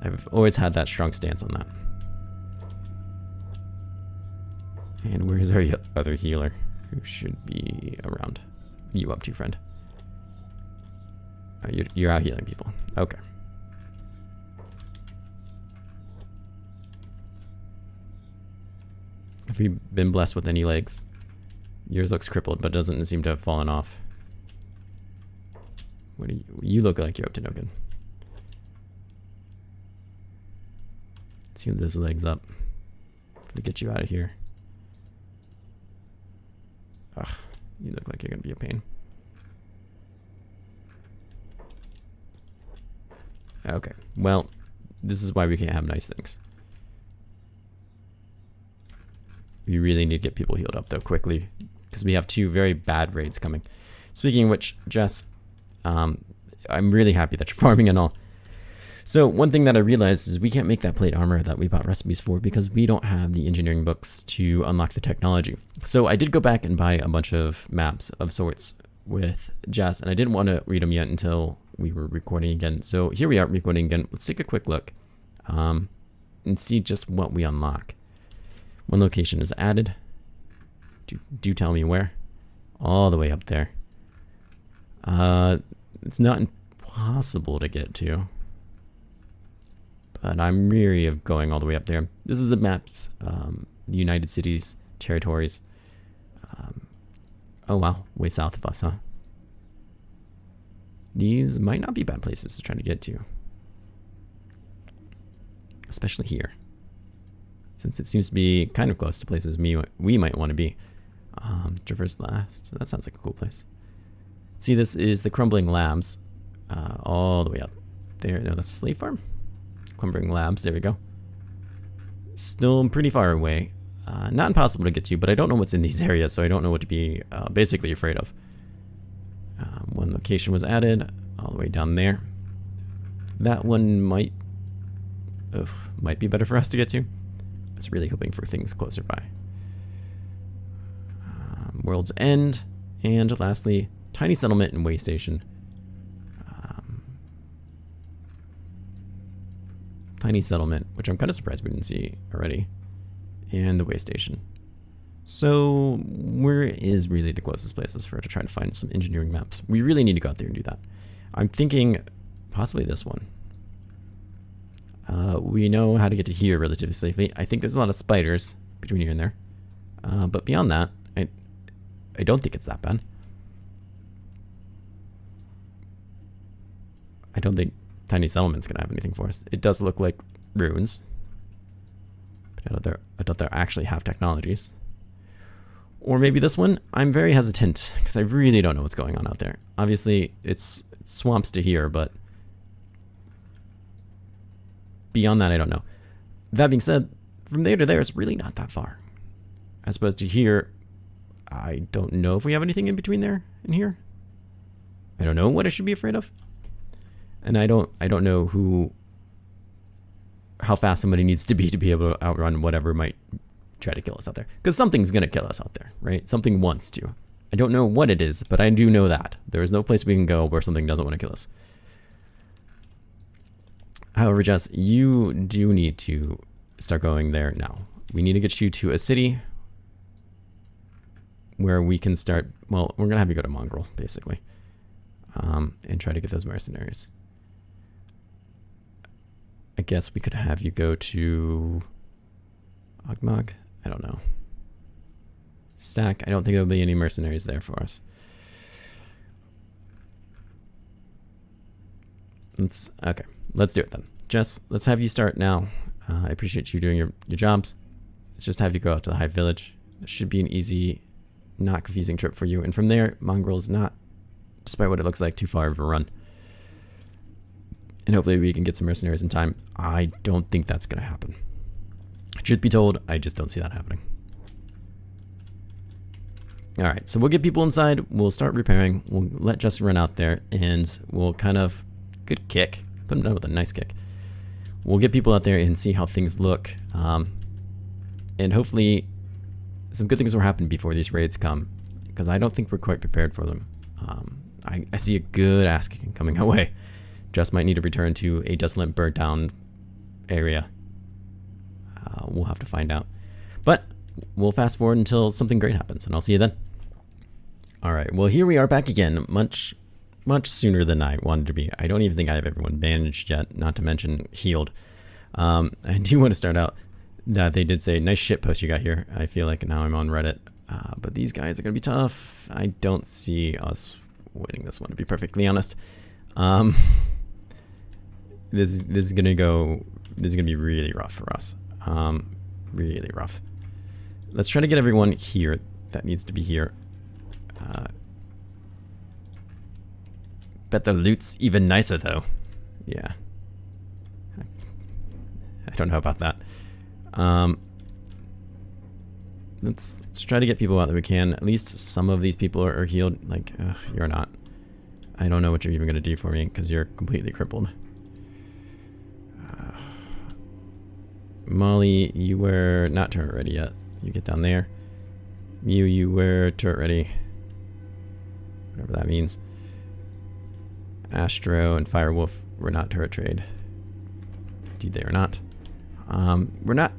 I've always had that strong stance on that. And where's our other healer who should be around? You up to, friend? Oh, you're out healing people. Okay. Have you been blessed with any legs? Yours looks crippled, but doesn't seem to have fallen off. What do you look like you're up to no good. Let's heal those legs up. To get you out of here. Ugh, you look like you're gonna be a pain. Okay, well, this is why we can't have nice things. We really need to get people healed up though quickly, because we have two very bad raids coming. Speaking of which, Jess, I'm really happy that you're farming and all. So one thing that I realized is we can't make that plate armor that we bought recipes for because we don't have the engineering books to unlock the technology. So I did go back and buy a bunch of maps of sorts with Jess, and I didn't want to read them yet until we were recording again. So here we are recording again. Let's take a quick look and see just what we unlock. One location is added. Do tell me where. All the way up there. It's not impossible to get to, but I'm weary of going all the way up there. This is the map's United Cities, territories. Oh wow, way south of us, huh? These might not be bad places to try to get to. Especially here. Since it seems to be kind of close to places we might want to be. Traverse last. That sounds like a cool place. See, this is the Crumbling Labs. All the way up there. No, that's Slave Farm? Crumbling Labs, there we go. Still pretty far away. Not impossible to get to, but I don't know what's in these areas, so I don't know what to be basically afraid of. One location was added, all the way down there. That one might be better for us to get to. I was really hoping for things closer by. World's End, and lastly, Tiny Settlement and Way Station. Tiny Settlement, which I'm kind of surprised we didn't see already, and the Way Station. So where is really the closest places for to try to find some engineering maps? We really need to go out there and do that. I'm thinking possibly this one. We know how to get to here relatively safely. I think there's a lot of spiders between here and there. But beyond that, I don't think it's that bad. I don't think Tiny Settlement's going to have anything for us. It does look like ruins. But I thought they actually have technologies. Or maybe this one. I'm very hesitant because I really don't know what's going on out there. Obviously, it's swamps to here, but beyond that, I don't know. That being said, from there to there is really not that far. As opposed to here, I don't know if we have anything in between there and here. I don't know what I should be afraid of. And I don't know how fast somebody needs to be able to outrun whatever might try to kill us out there. Because something's going to kill us out there, right? Something wants to. I don't know what it is, but I do know that. There is no place we can go where something doesn't want to kill us. However, Jess, you do need to start going there now. We need to get you to a city where we can start. Well, we're going to have you go to Mongrel, basically, and try to get those mercenaries. I guess we could have you go to Ogmog. I don't know. Stack. I don't think there'll be any mercenaries there for us. Okay. Let's do it then. Jess, let's have you start now. I appreciate you doing your jobs. Let's just have you go out to the Hive Village. It should be an easy, not confusing trip for you. And from there, Mongrel's not, despite what it looks like, too far of a run. And hopefully we can get some mercenaries in time. I don't think that's going to happen. Truth be told, I just don't see that happening. Alright, so we'll get people inside. We'll start repairing. We'll let Justin run out there. And we'll kind of... Good kick. Put him down with a nice kick. We'll get people out there and see how things look. And hopefully some good things will happen before these raids come. Because I don't think we're quite prepared for them. I see a good ass kicking coming our way. Just might need to return to a desolate, burnt down area. We'll have to find out. But we'll fast forward until something great happens, and I'll see you then. Alright, well here we are back again, much sooner than I wanted to be. I don't even think I have everyone bandaged yet, not to mention healed. I do want to start out that they did say, nice shit post you got here. I feel like now I'm on Reddit. But these guys are going to be tough. I don't see us winning this one, to be perfectly honest. This is gonna be really rough for us. Really rough. Let's try to get everyone here that needs to be here. Bet the loot's even nicer though. Yeah. I don't know about that. Let's try to get people out that we can. At least some of these people are healed. Like, you're not. I don't know what you're even gonna do for me because you're completely crippled. Molly, you were not turret ready yet. You get down there. You were turret ready. Whatever that means. Astro and Firewolf were not turret trade. Indeed they are not. We're not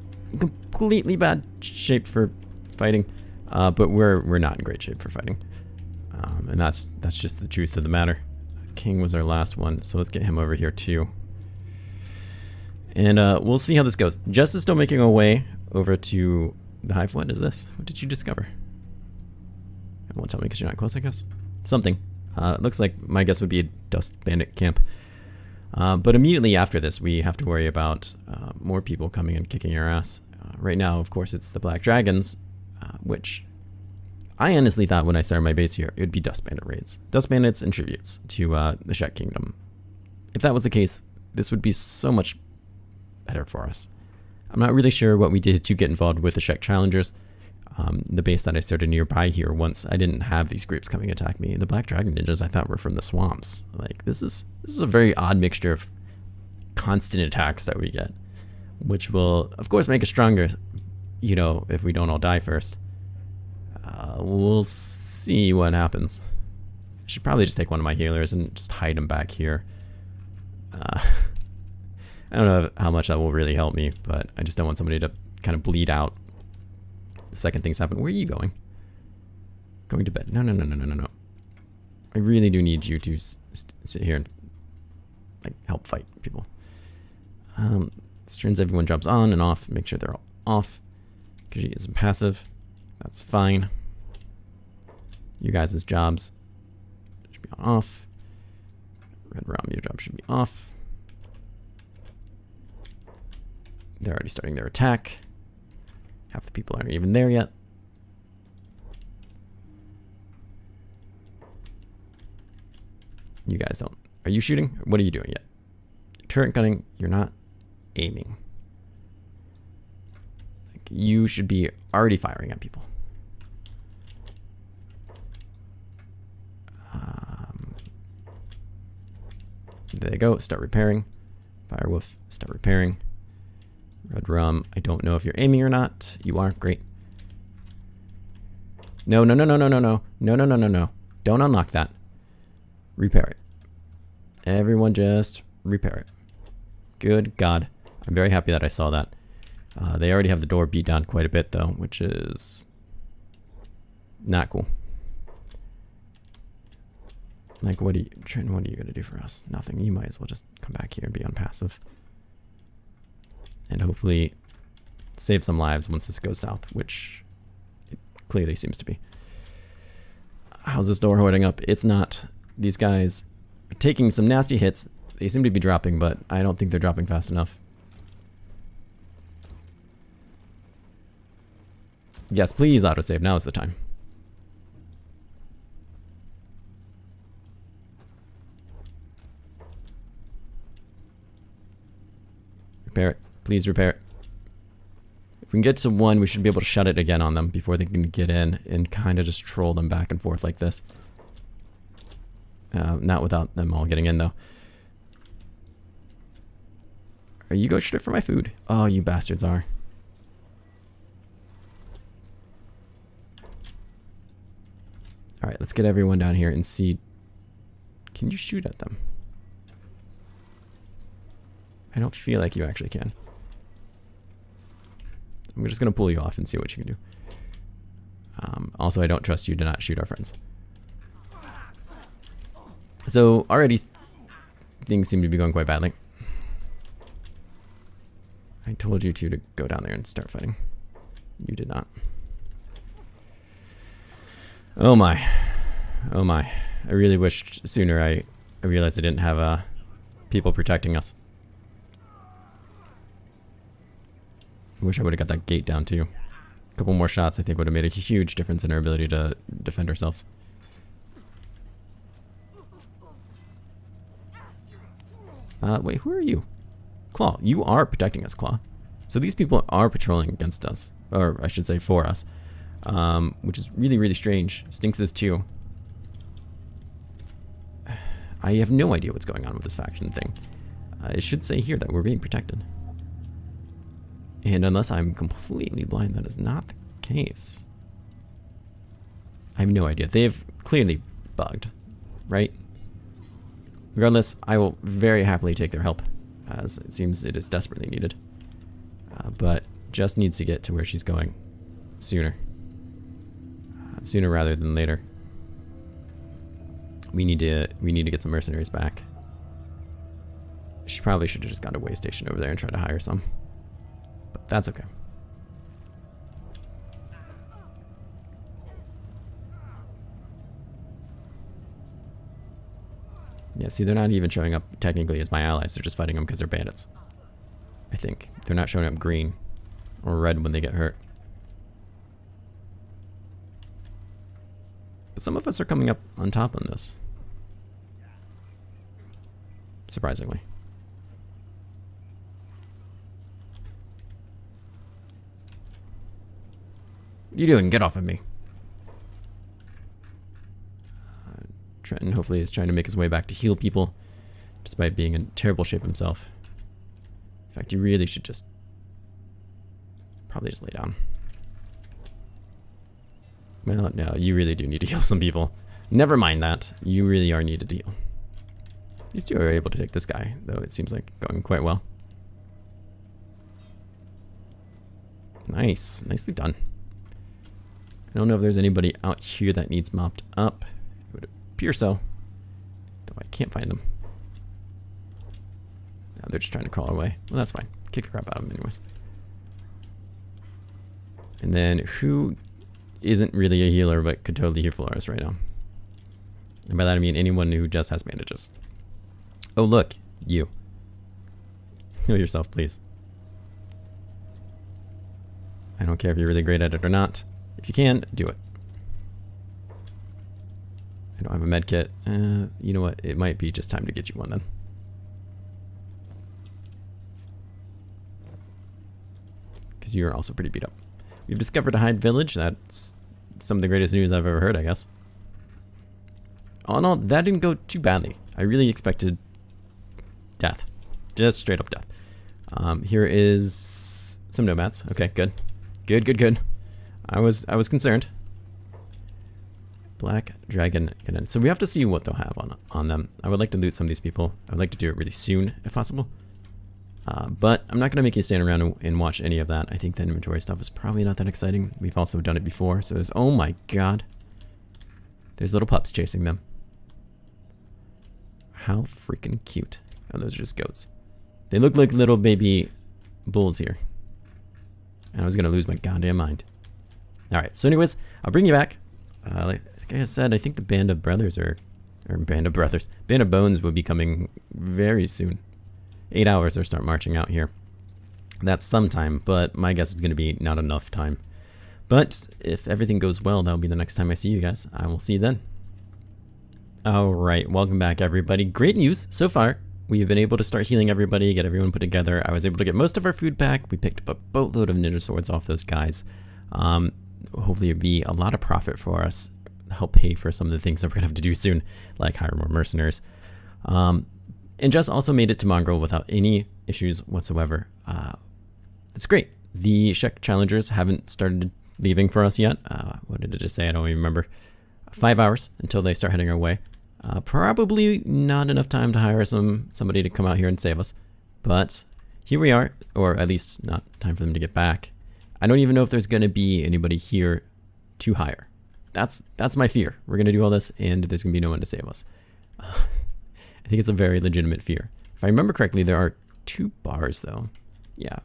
completely bad shape for fighting, but we're not in great shape for fighting, and that's just the truth of the matter. King was our last one, so let's get him over here too, and we'll see how this goes. Jess is still making her way over to the hive. What is this? What did you discover? It won't tell me because you're not close, I guess. Something. It looks like my guess would be a dust bandit camp. But immediately after this, we have to worry about more people coming and kicking our ass. Right now, of course, it's the Black Dragons, which I honestly thought when I started my base here, it would be Dust Bandit raids. Dust Bandits and tributes to the Shek Kingdom. If that was the case, this would be so much better for us. I'm not really sure what we did to get involved with the Shek Challengers. The base that I started nearby here, once I didn't have these groups coming to attack me. The Black Dragon Ninjas I thought were from the swamps. Like, this is a very odd mixture of constant attacks that we get, which will, of course, make us stronger, you know, if we don't all die first. We'll see what happens. I should probably just take one of my healers and just hide him back here. I don't know how much that will really help me, but I just don't want somebody to kind of bleed out the second things happen. Where are you going? Going to bed. No. I really do need you to sit here and like help fight people. This turns everyone jumps on and off. Make sure they're all off. Because she isn't passive. That's fine. You guys' jobs should be on off. Red Rum, your job should be off. They're already starting their attack. Half the people aren't even there yet. You guys don't. Are you shooting? What are you doing yet? Turret gunning, you're not aiming. Like, you should be already firing at people. There you go. Start repairing. Firewolf, start repairing. Red Rum, I don't know if you're aiming or not. You are. Great. No. Don't unlock that. Repair it. Everyone just repair it. Good God. I'm very happy that I saw that. They already have the door beat down quite a bit, though, which is not cool. Like, what are you going to do for us? Nothing. You might as well just come back here and be on passive. And hopefully save some lives once this goes south, which it clearly seems to be. How's this door holding up? It's not. These guys are taking some nasty hits. They seem to be dropping, but I don't think they're dropping fast enough. Yes, please autosave. Now is the time. Repair it. Please repair it. If we can get to 1, we should be able to shut it again on them before they can get in and kind of just troll them back and forth like this. Not without them all getting in, though. Are you going straight for my food? Oh, you bastards are. Alright, let's get everyone down here and see. Can you shoot at them? I don't feel like you actually can. I'm just going to pull you off and see what you can do. Also, I don't trust you to not shoot our friends. So, already things seem to be going quite badly. I told you to go down there and start fighting. You did not. Oh my. Oh my. I really wished sooner I realized I didn't have people protecting us. I wish I would have got that gate down too. A couple more shots I think would have made a huge difference in our ability to defend ourselves. Wait, who are you? Claw, you are protecting us, Claw. So these people are patrolling against us. Or I should say for us. Which is really, really strange. Stinks is too. I have no idea what's going on with this faction thing. It should say here that we're being protected. And unless I'm completely blind, that is not the case. I have no idea. They've clearly bugged, right? Regardless, I will very happily take their help, as it seems it is desperately needed. But just needs to get to where she's going sooner. Sooner rather than later. We need to get some mercenaries back. She probably should have just got a way station over there and tried to hire some. But that's okay. Yeah, see, they're not even showing up technically as my allies. They're just fighting them because they're bandits. I think. They're not showing up green or red when they get hurt. But some of us are coming up on top on this. Surprisingly. What are you doing? Get off of me. Trenton hopefully is trying to make his way back to heal people, despite being in terrible shape himself. In fact, you really should just probably just lay down. Well, no, you really do need to heal some people. Never mind that. You really are needed to heal. These two are able to take this guy, though it seems like going quite well. Nice. Nicely done. I don't know if there's anybody out here that needs mopped up. It would appear so. Though I can't find them. Now they're just trying to crawl away. Well, that's fine. Kick the crap out of them anyways. And then who isn't really a healer but could totally heal for us right now? And by that I mean anyone who just has bandages. Oh look, you. Heal yourself, please. I don't care if you're really great at it or not. If you can, do it. I don't have a med kit. You know what? It might be just time to get you one then. Because you're also pretty beat up. We've discovered a hide village. That's some of the greatest news I've ever heard, I guess. All in all, that didn't go too badly. I really expected death. Just straight up death. Here is some nomads. Okay, good. Good. I was concerned. Black Dragon Cannon. So we have to see what they'll have on them. I would like to loot some of these people. I would like to do it really soon, if possible. But I'm not going to make you stand around and watch any of that. I think the inventory stuff is probably not that exciting. We've also done it before. So there's, oh my god. There's little pups chasing them. How freaking cute. Oh, those are just goats. They look like little baby bulls here. And I was going to lose my goddamn mind. Alright, so anyways, I'll bring you back. Like I said, I think the Band of Brothers Band of Bones will be coming very soon. 8 hours or start marching out here. That's sometime, but my guess is going to be not enough time. But if everything goes well, that'll be the next time I see you guys. I will see you then. Alright, welcome back everybody. Great news so far. We've been able to start healing everybody, get everyone put together. I was able to get most of our food back. We picked up a boatload of ninja swords off those guys. Hopefully it'll be a lot of profit for us. Help pay for some of the things that we're going to have to do soon, like hire more mercenaries. And Jess also made it to Mongrel without any issues whatsoever. It's great. The Shek challengers haven't started leaving for us yet. What did it just say? I don't even remember. 5 hours until they start heading our way. Probably not enough time to hire somebody to come out here and save us. But here we are, or at least not time for them to get back. I don't even know if there's going to be anybody here to hire. That's my fear. We're going to do all this and there's going to be no one to save us. I think it's a very legitimate fear. If I remember correctly, there are 2 bars though. Yeah.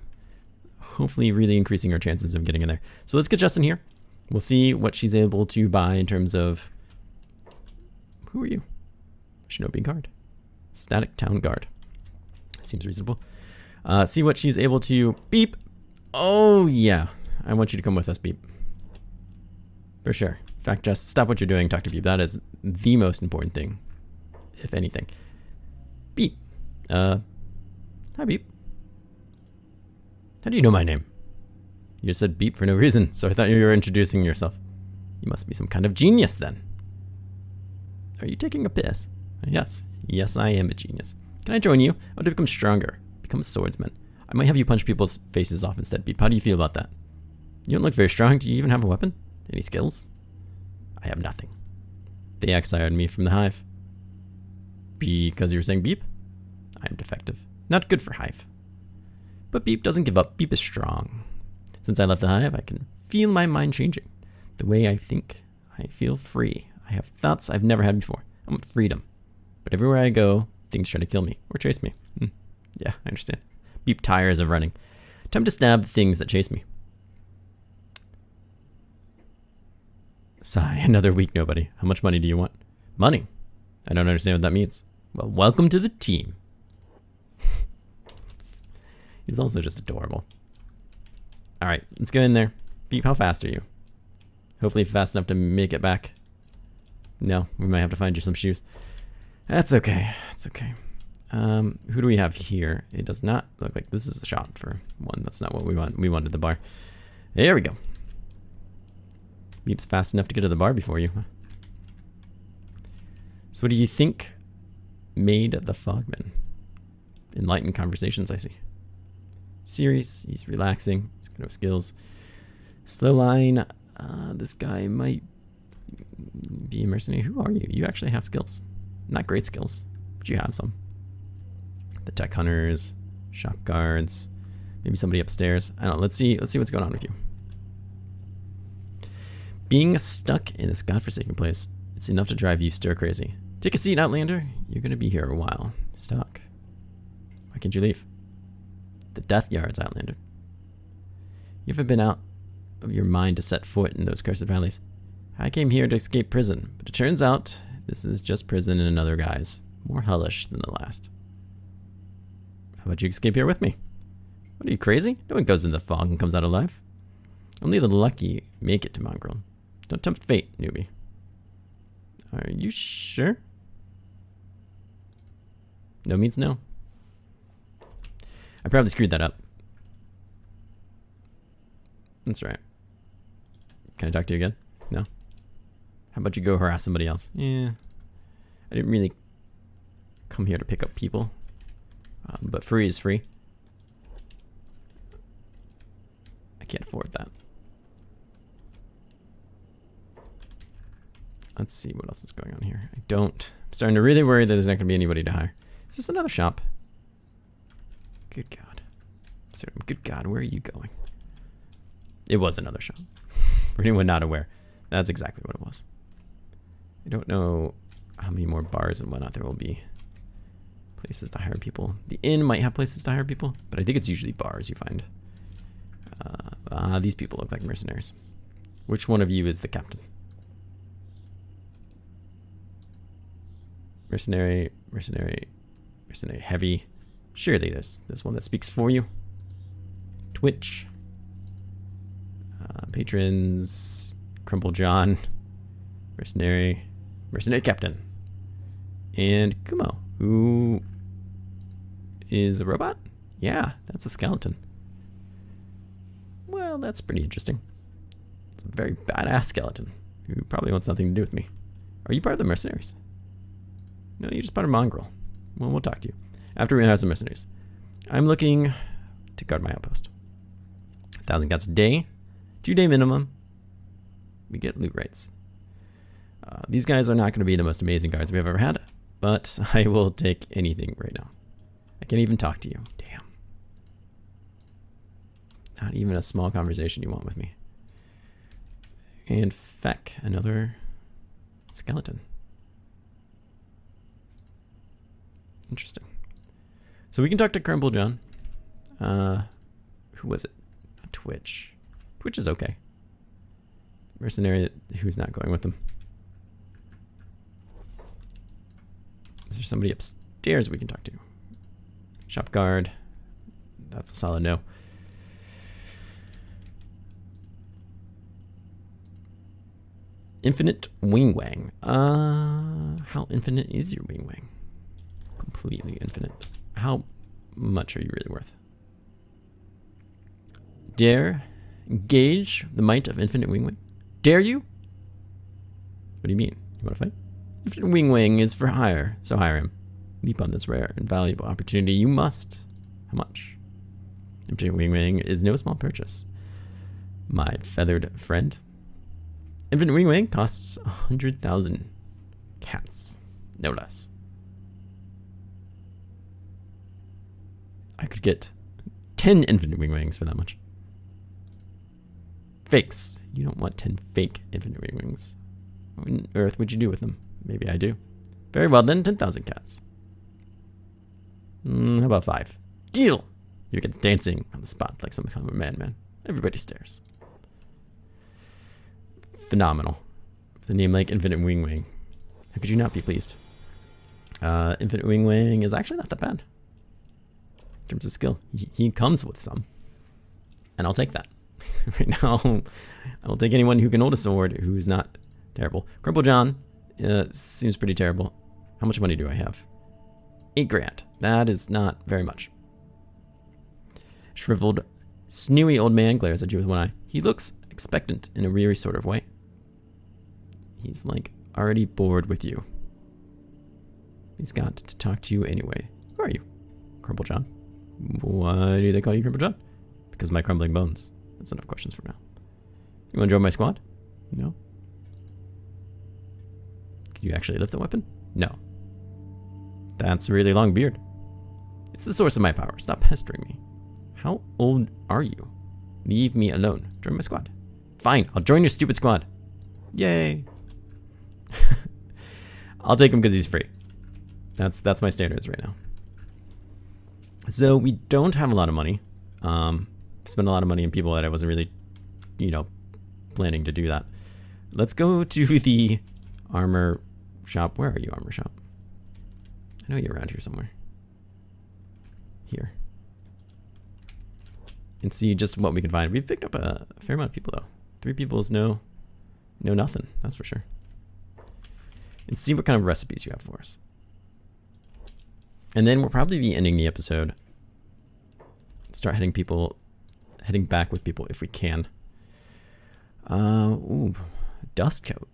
Hopefully really increasing our chances of getting in there. So let's get Justin here. We'll see what she's able to buy in terms of... Who are you? Shinobi Guard. Static Town Guard. Seems reasonable. See what she's able to... Beep! Oh yeah. I want you to come with us, Beep. For sure. In fact, just stop what you're doing, talk to Beep. That is the most important thing. If anything. Beep. Hi, Beep. How do you know my name? You just said Beep for no reason, so I thought you were introducing yourself. You must be some kind of genius, then. Are you taking a piss? Yes. Yes, I am a genius. Can I join you? I want to become stronger. Become a swordsman. I might have you punch people's faces off instead, Beep. How do you feel about that? You don't look very strong. Do you even have a weapon? Any skills? I have nothing. They exiled me from the hive. Because you were saying Beep? I am defective. Not good for hive. But Beep doesn't give up. Beep is strong. Since I left the hive, I can feel my mind changing. The way I think, I feel free. I have thoughts I've never had before. I want freedom. But everywhere I go, things try to kill me or chase me. Yeah, I understand. Beep tires of running. Time to stab the things that chase me. Sigh, another week nobody. How much money do you want? Money? I don't understand what that means. Well, welcome to the team. He's also just adorable. Alright, let's go in there. Beep, how fast are you? Hopefully fast enough to make it back. No, we might have to find you some shoes. That's okay. That's okay. Who do we have here? It does not look like this is a shop for one. That's not what we want. We wanted the bar. There we go. Beep's fast enough to get to the bar before you. So what do you think made the Fogman? Enlightened conversations, I see. Serious, he's relaxing, he's got no skills. Slow line, this guy might be a mercenary. Who are you? You actually have skills. Not great skills, but you have some. The tech hunters, shop guards, maybe somebody upstairs. I don't know, let's see what's going on with you. Being stuck in this godforsaken place, it's enough to drive you stir crazy. Take a seat, Outlander. You're gonna be here a while. Stuck. Why can't you leave? The death yards, Outlander. You haven't been out of your mind to set foot in those cursed valleys. I came here to escape prison, but it turns out this is just prison in another guise. More hellish than the last. How about you escape here with me? What are you, crazy? No one goes in the fog and comes out alive. Only the lucky make it to Mongrel. Don't tempt fate, newbie. Are you sure? No means no. I probably screwed that up. That's right. Can I talk to you again? No? How about you go harass somebody else? Yeah. I didn't really come here to pick up people. But free is free. I can't afford that. Let's see what else is going on here. I'm starting to really worry that there's not going to be anybody to hire. Is this another shop? Good God. Absurdum, good God, where are you going? It was another shop. For anyone not aware, that's exactly what it was. I don't know how many more bars and whatnot there will be. Places to hire people. The inn might have places to hire people, but I think it's usually bars you find. These people look like mercenaries. Which one of you is the captain? Mercenary, mercenary, mercenary heavy. Surely there's one that speaks for you. Twitch. Patrons. Crumble John. Mercenary. Mercenary captain. And Kumo, who is a robot? Yeah, that's a skeleton. Well, that's pretty interesting. It's a very badass skeleton who probably wants nothing to do with me. Are you part of the mercenaries? No, you're just part of Mongrel. Well, we'll talk to you after we have some mercenaries. I'm looking to guard my outpost. 1,000 cats a day, 2-day minimum. We get loot rates. These guys are not going to be the most amazing guards we've ever had, but I will take anything right now. I can't even talk to you. Damn. Not even a small conversation you want with me. And Feck, another skeleton. Interesting. So we can talk to Crumble John. Who was it? Not Twitch. Twitch is okay. Mercenary who's not going with them. Is there somebody upstairs we can talk to? Shop guard. That's a solid no. Infinite wing wang. How infinite is your wing wang? Completely infinite. How much are you really worth? Dare engage the might of infinite wing wang? Dare you? What do you mean? You want to fight? Infinite wing wang is for hire, so hire him. Leap on this rare and valuable opportunity. You must. How much? Infinite wing wang is no small purchase. My feathered friend. Infinite wing wang costs 100,000 cats, no less. I could get 10 infinite wing wangs for that much. Fakes. You don't want 10 fake infinite wings. What on earth would you do with them? Maybe I do. Very well then, 10,000 cats. How about 5? Deal! You get dancing on the spot like some kind of a madman. Everybody stares. Phenomenal. With a name like Infinite Wing Wing. How could you not be pleased? Infinite Wing Wing is actually not that bad. In terms of skill. He comes with some. And I'll take that. Right now, I will take anyone who can hold a sword who's not terrible. Crumple John seems pretty terrible. How much money do I have? 8 grand. That is not very much. Shriveled, snewy old man glares at you with one eye. He looks expectant in a weary sort of way. He's like already bored with you. He's got to talk to you anyway. Who are you? Crumple John. Why do they call you Crumple John? Because of my crumbling bones. That's enough questions for now. You want to join my squad? No. Can you actually lift a weapon? No. That's a really long beard. It's the source of my power. Stop pestering me. How old are you? Leave me alone. Join my squad. Fine, I'll join your stupid squad. Yay. I'll take him because he's free. That's my standards right now. So we don't have a lot of money. Spent a lot of money on people that I wasn't really, planning to do that. Let's go to the armor shop. Where are you, armor shop? I know you're around here somewhere. Here. And see just what we can find. We've picked up a fair amount of people though. 3 people is no nothing, that's for sure. And see what kind of recipes you have for us. And then we'll probably be ending the episode. Start heading back with people if we can. Ooh, dust coat.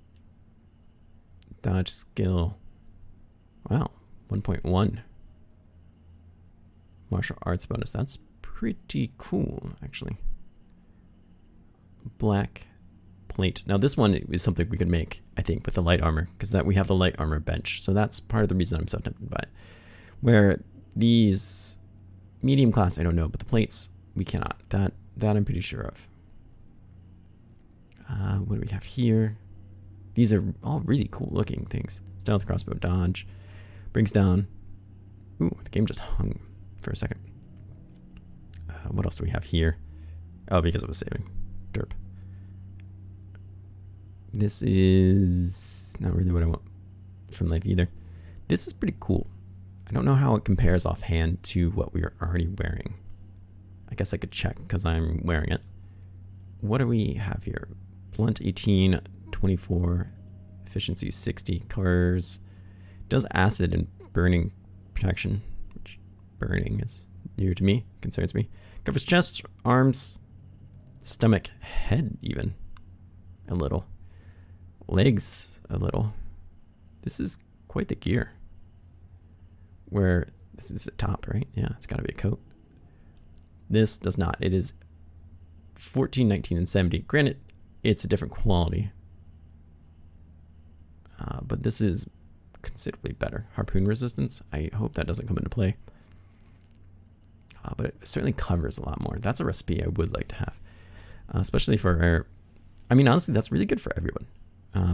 Dodge skill. Wow, 1.1. Martial arts bonus. That's pretty cool, actually. Black plate. Now this one is something we could make, I think, with the light armor, because we have the light armor bench. So that's part of the reason I'm so tempted by it. Where these medium class, I don't know, but the plates we cannot. That I'm pretty sure of. What do we have here? These are all really cool looking things. Stealth, crossbow, dodge, brings down. Ooh, the game just hung for a second. What else do we have here? Oh, because it was saving. Derp. This is not really what I want from life either. This is pretty cool. I don't know how it compares offhand to what we are already wearing. I guess I could check because I'm wearing it. What do we have here? Blunt 18, 24, efficiency 60, colors. Does acid and burning protection, which burning is new to me, concerns me. Covers chest, arms, stomach, head even a little. Legs a little. This is quite the gear. Where this is the top, right? Yeah, it's got to be a coat. This does not. It is 14, 19, and 70. Granted, it's a different quality. But this is considerably better. Harpoon resistance. I hope that doesn't come into play. But it certainly covers a lot more. That's a recipe I would like to have. Especially for I mean, honestly, that's really good for everyone.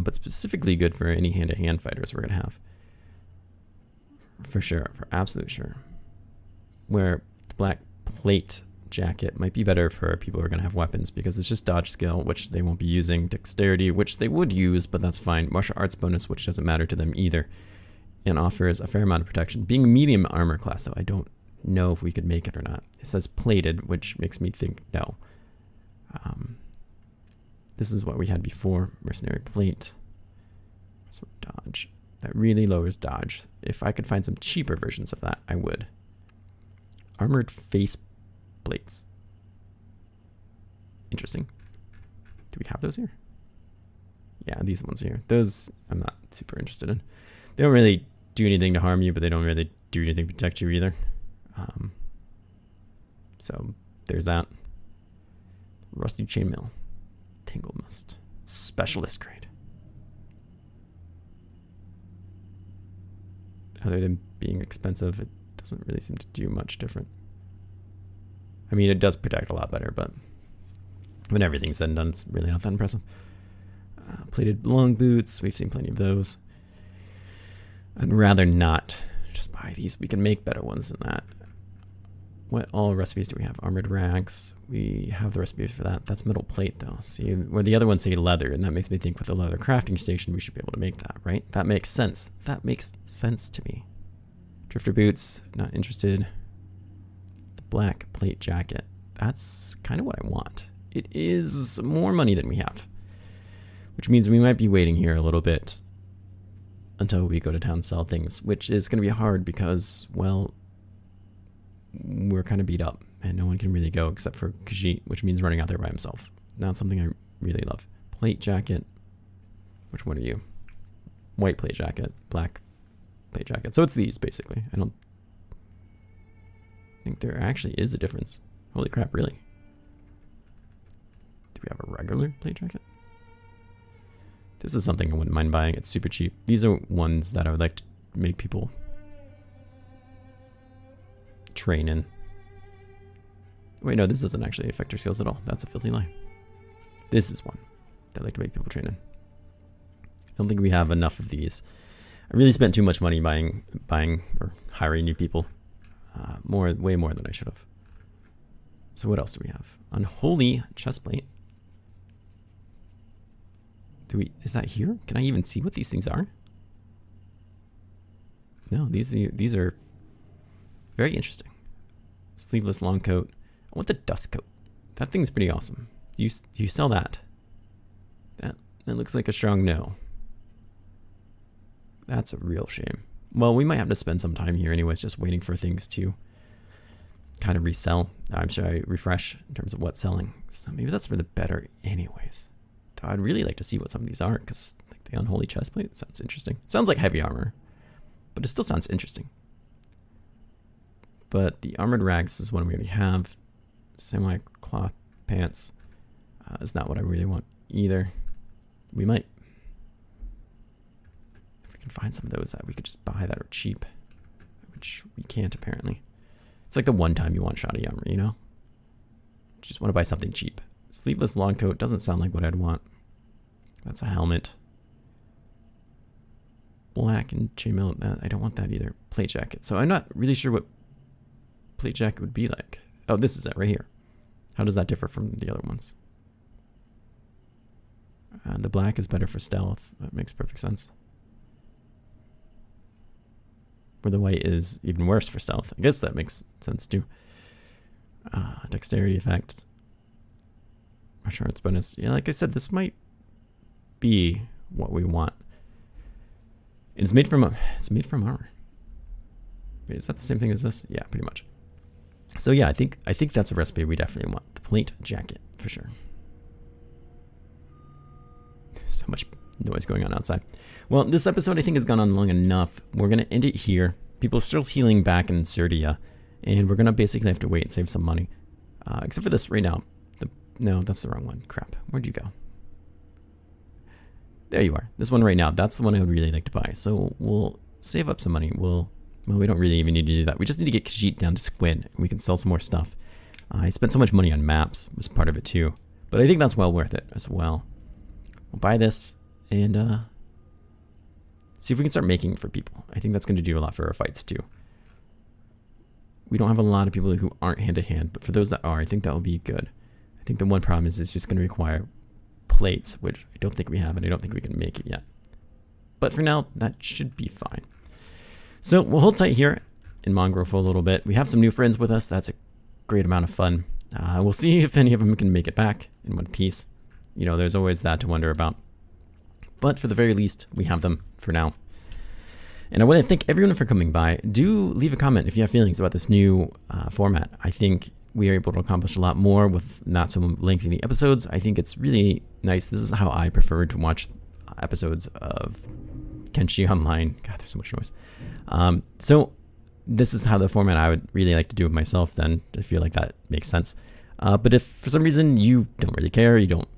But specifically good for any hand-to-hand fighters we're going to have. For sure. For absolute sure. Where the black plate jacket might be better for people who are going to have weapons because it's just dodge skill, which they won't be using. Dexterity, which they would use, but that's fine. Martial arts bonus, which doesn't matter to them either. And offers a fair amount of protection. Being a medium armor class, though, I don't know if we could make it or not. It says plated, which makes me think no. This is what we had before. Mercenary plate. So dodge. That really lowers dodge. If I could find some cheaper versions of that, I would. Armored face plates. Interesting. Do we have those here? Yeah, these ones here. Those I'm not super interested in. They don't really do anything to harm you, but they don't really do anything to protect you either. So there's that. Rusty chainmail. Tingle must. Specialist grade. Other than being expensive, it doesn't really seem to do much different. I mean, it does protect a lot better, but When everything's said and done, it's really not that impressive. Plated long boots, we've seen plenty of those. I'd rather not just buy these. We can make better ones than that. What all recipes do we have? Armored rags. We have the recipes for that. That's metal plate though. See, where the other ones say leather, and that makes me think with the leather crafting station, we should be able to make that, right? That makes sense. That makes sense to me. Drifter boots, not interested. The black plate jacket. That's kind of what I want. It is more money than we have, which means we might be waiting here a little bit until we go to town and sell things, which is going to be hard because, well, we're kind of beat up and no one can really go except for Khajiit, which means running out there by himself. Not something I really love. Plate jacket. Which one are you? White plate jacket, black plate jacket. So it's these basically. I don't think there actually is a difference. Holy crap, really? Do we have a regular plate jacket? This is something I wouldn't mind buying. It's super cheap. These are ones that I would like to make people train in. Wait, no, this doesn't actually affect your skills at all. That's a filthy lie. This is one that I'd like to make people train in. I don't think we have enough of these. I really spent too much money buying or hiring new people. Way more than I should have. So what else do we have? Unholy chestplate. Is that here? Can I even see what these things are? No, these are very interesting. Sleeveless long coat. I want the dust coat. That thing's pretty awesome. Do you sell that? That looks like a strong no. That's a real shame. Well, we might have to spend some time here anyways, just waiting for things to kind of resell. I'm sure I refresh in terms of what's selling. So maybe that's for the better anyways. I'd really like to see what some of these are, because like the unholy chestplate sounds interesting. Sounds like heavy armor, but it still sounds interesting. But the armored rags is one we already have. Samurai cloth pants is not what I really want either. We might, if we can find some of those that we could just buy that are cheap, which we can't apparently. It's like the one time you want shoddy armor, you know? You just want to buy something cheap. Sleeveless long coat doesn't sound like what I'd want. That's a helmet. Black and chainmail. I don't want that either. Plate jacket. So I'm not really sure what plate jacket would be like. Oh, this is it right here. How does that differ from the other ones? The black is better for stealth. That makes perfect sense. Where the white is even worse for stealth. I guess that makes sense too. Dexterity effect. Martial arts bonus. Yeah, like I said, this might be what we want. It's made from armor. Wait, is that the same thing as this? Yeah, pretty much. So yeah, I think that's a recipe we definitely want. The plate jacket for sure. So much noise going on outside. Well, this episode I think has gone on long enough. We're gonna end it here. People are still healing back in Serdia, and we're gonna basically have to wait and save some money. Except for this right now. No, that's the wrong one. Crap. Where'd you go? There you are. This one right now. That's the one I would really like to buy. So we'll save up some money. Well, we don't really even need to do that. We just need to get Khajiit down to Squid. And we can sell some more stuff. I spent so much money on maps. Was part of it too. But I think that's well worth it as well. We'll buy this and see if we can start making it for people. I think that's going to do a lot for our fights too. We don't have a lot of people who aren't hand-to-hand, but for those that are, I think that will be good. I think the one problem is it's just going to require plates, which I don't think we have, and I don't think we can make it yet. But for now, that should be fine. So we'll hold tight here in Mongrel for a little bit. We have some new friends with us. That's a great amount of fun. We'll see if any of them can make it back in one piece. You know, there's always that to wonder about. But for the very least, we have them for now. And I want to thank everyone for coming by. Do leave a comment if you have feelings about this new format. I think we are able to accomplish a lot more with not so lengthy the episodes. I think it's really nice. This is how I prefer to watch episodes of Kenshi Online. God, there's so much noise. So this is how the format I would really like to do it myself then. I feel like that makes sense. But if for some reason you don't really care, you don't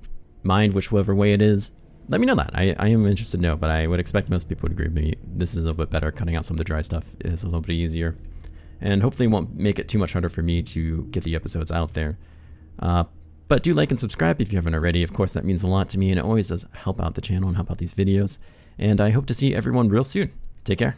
mind whichever way it is, let me know that. I am interested to know, but I would expect most people would agree with me. This is a little bit better. Cutting out some of the dry stuff is a little bit easier. And hopefully it won't make it too much harder for me to get the episodes out there. But do like and subscribe if you haven't already. Of course, that means a lot to me, and it always does help out the channel and help out these videos. And I hope to see everyone real soon. Take care.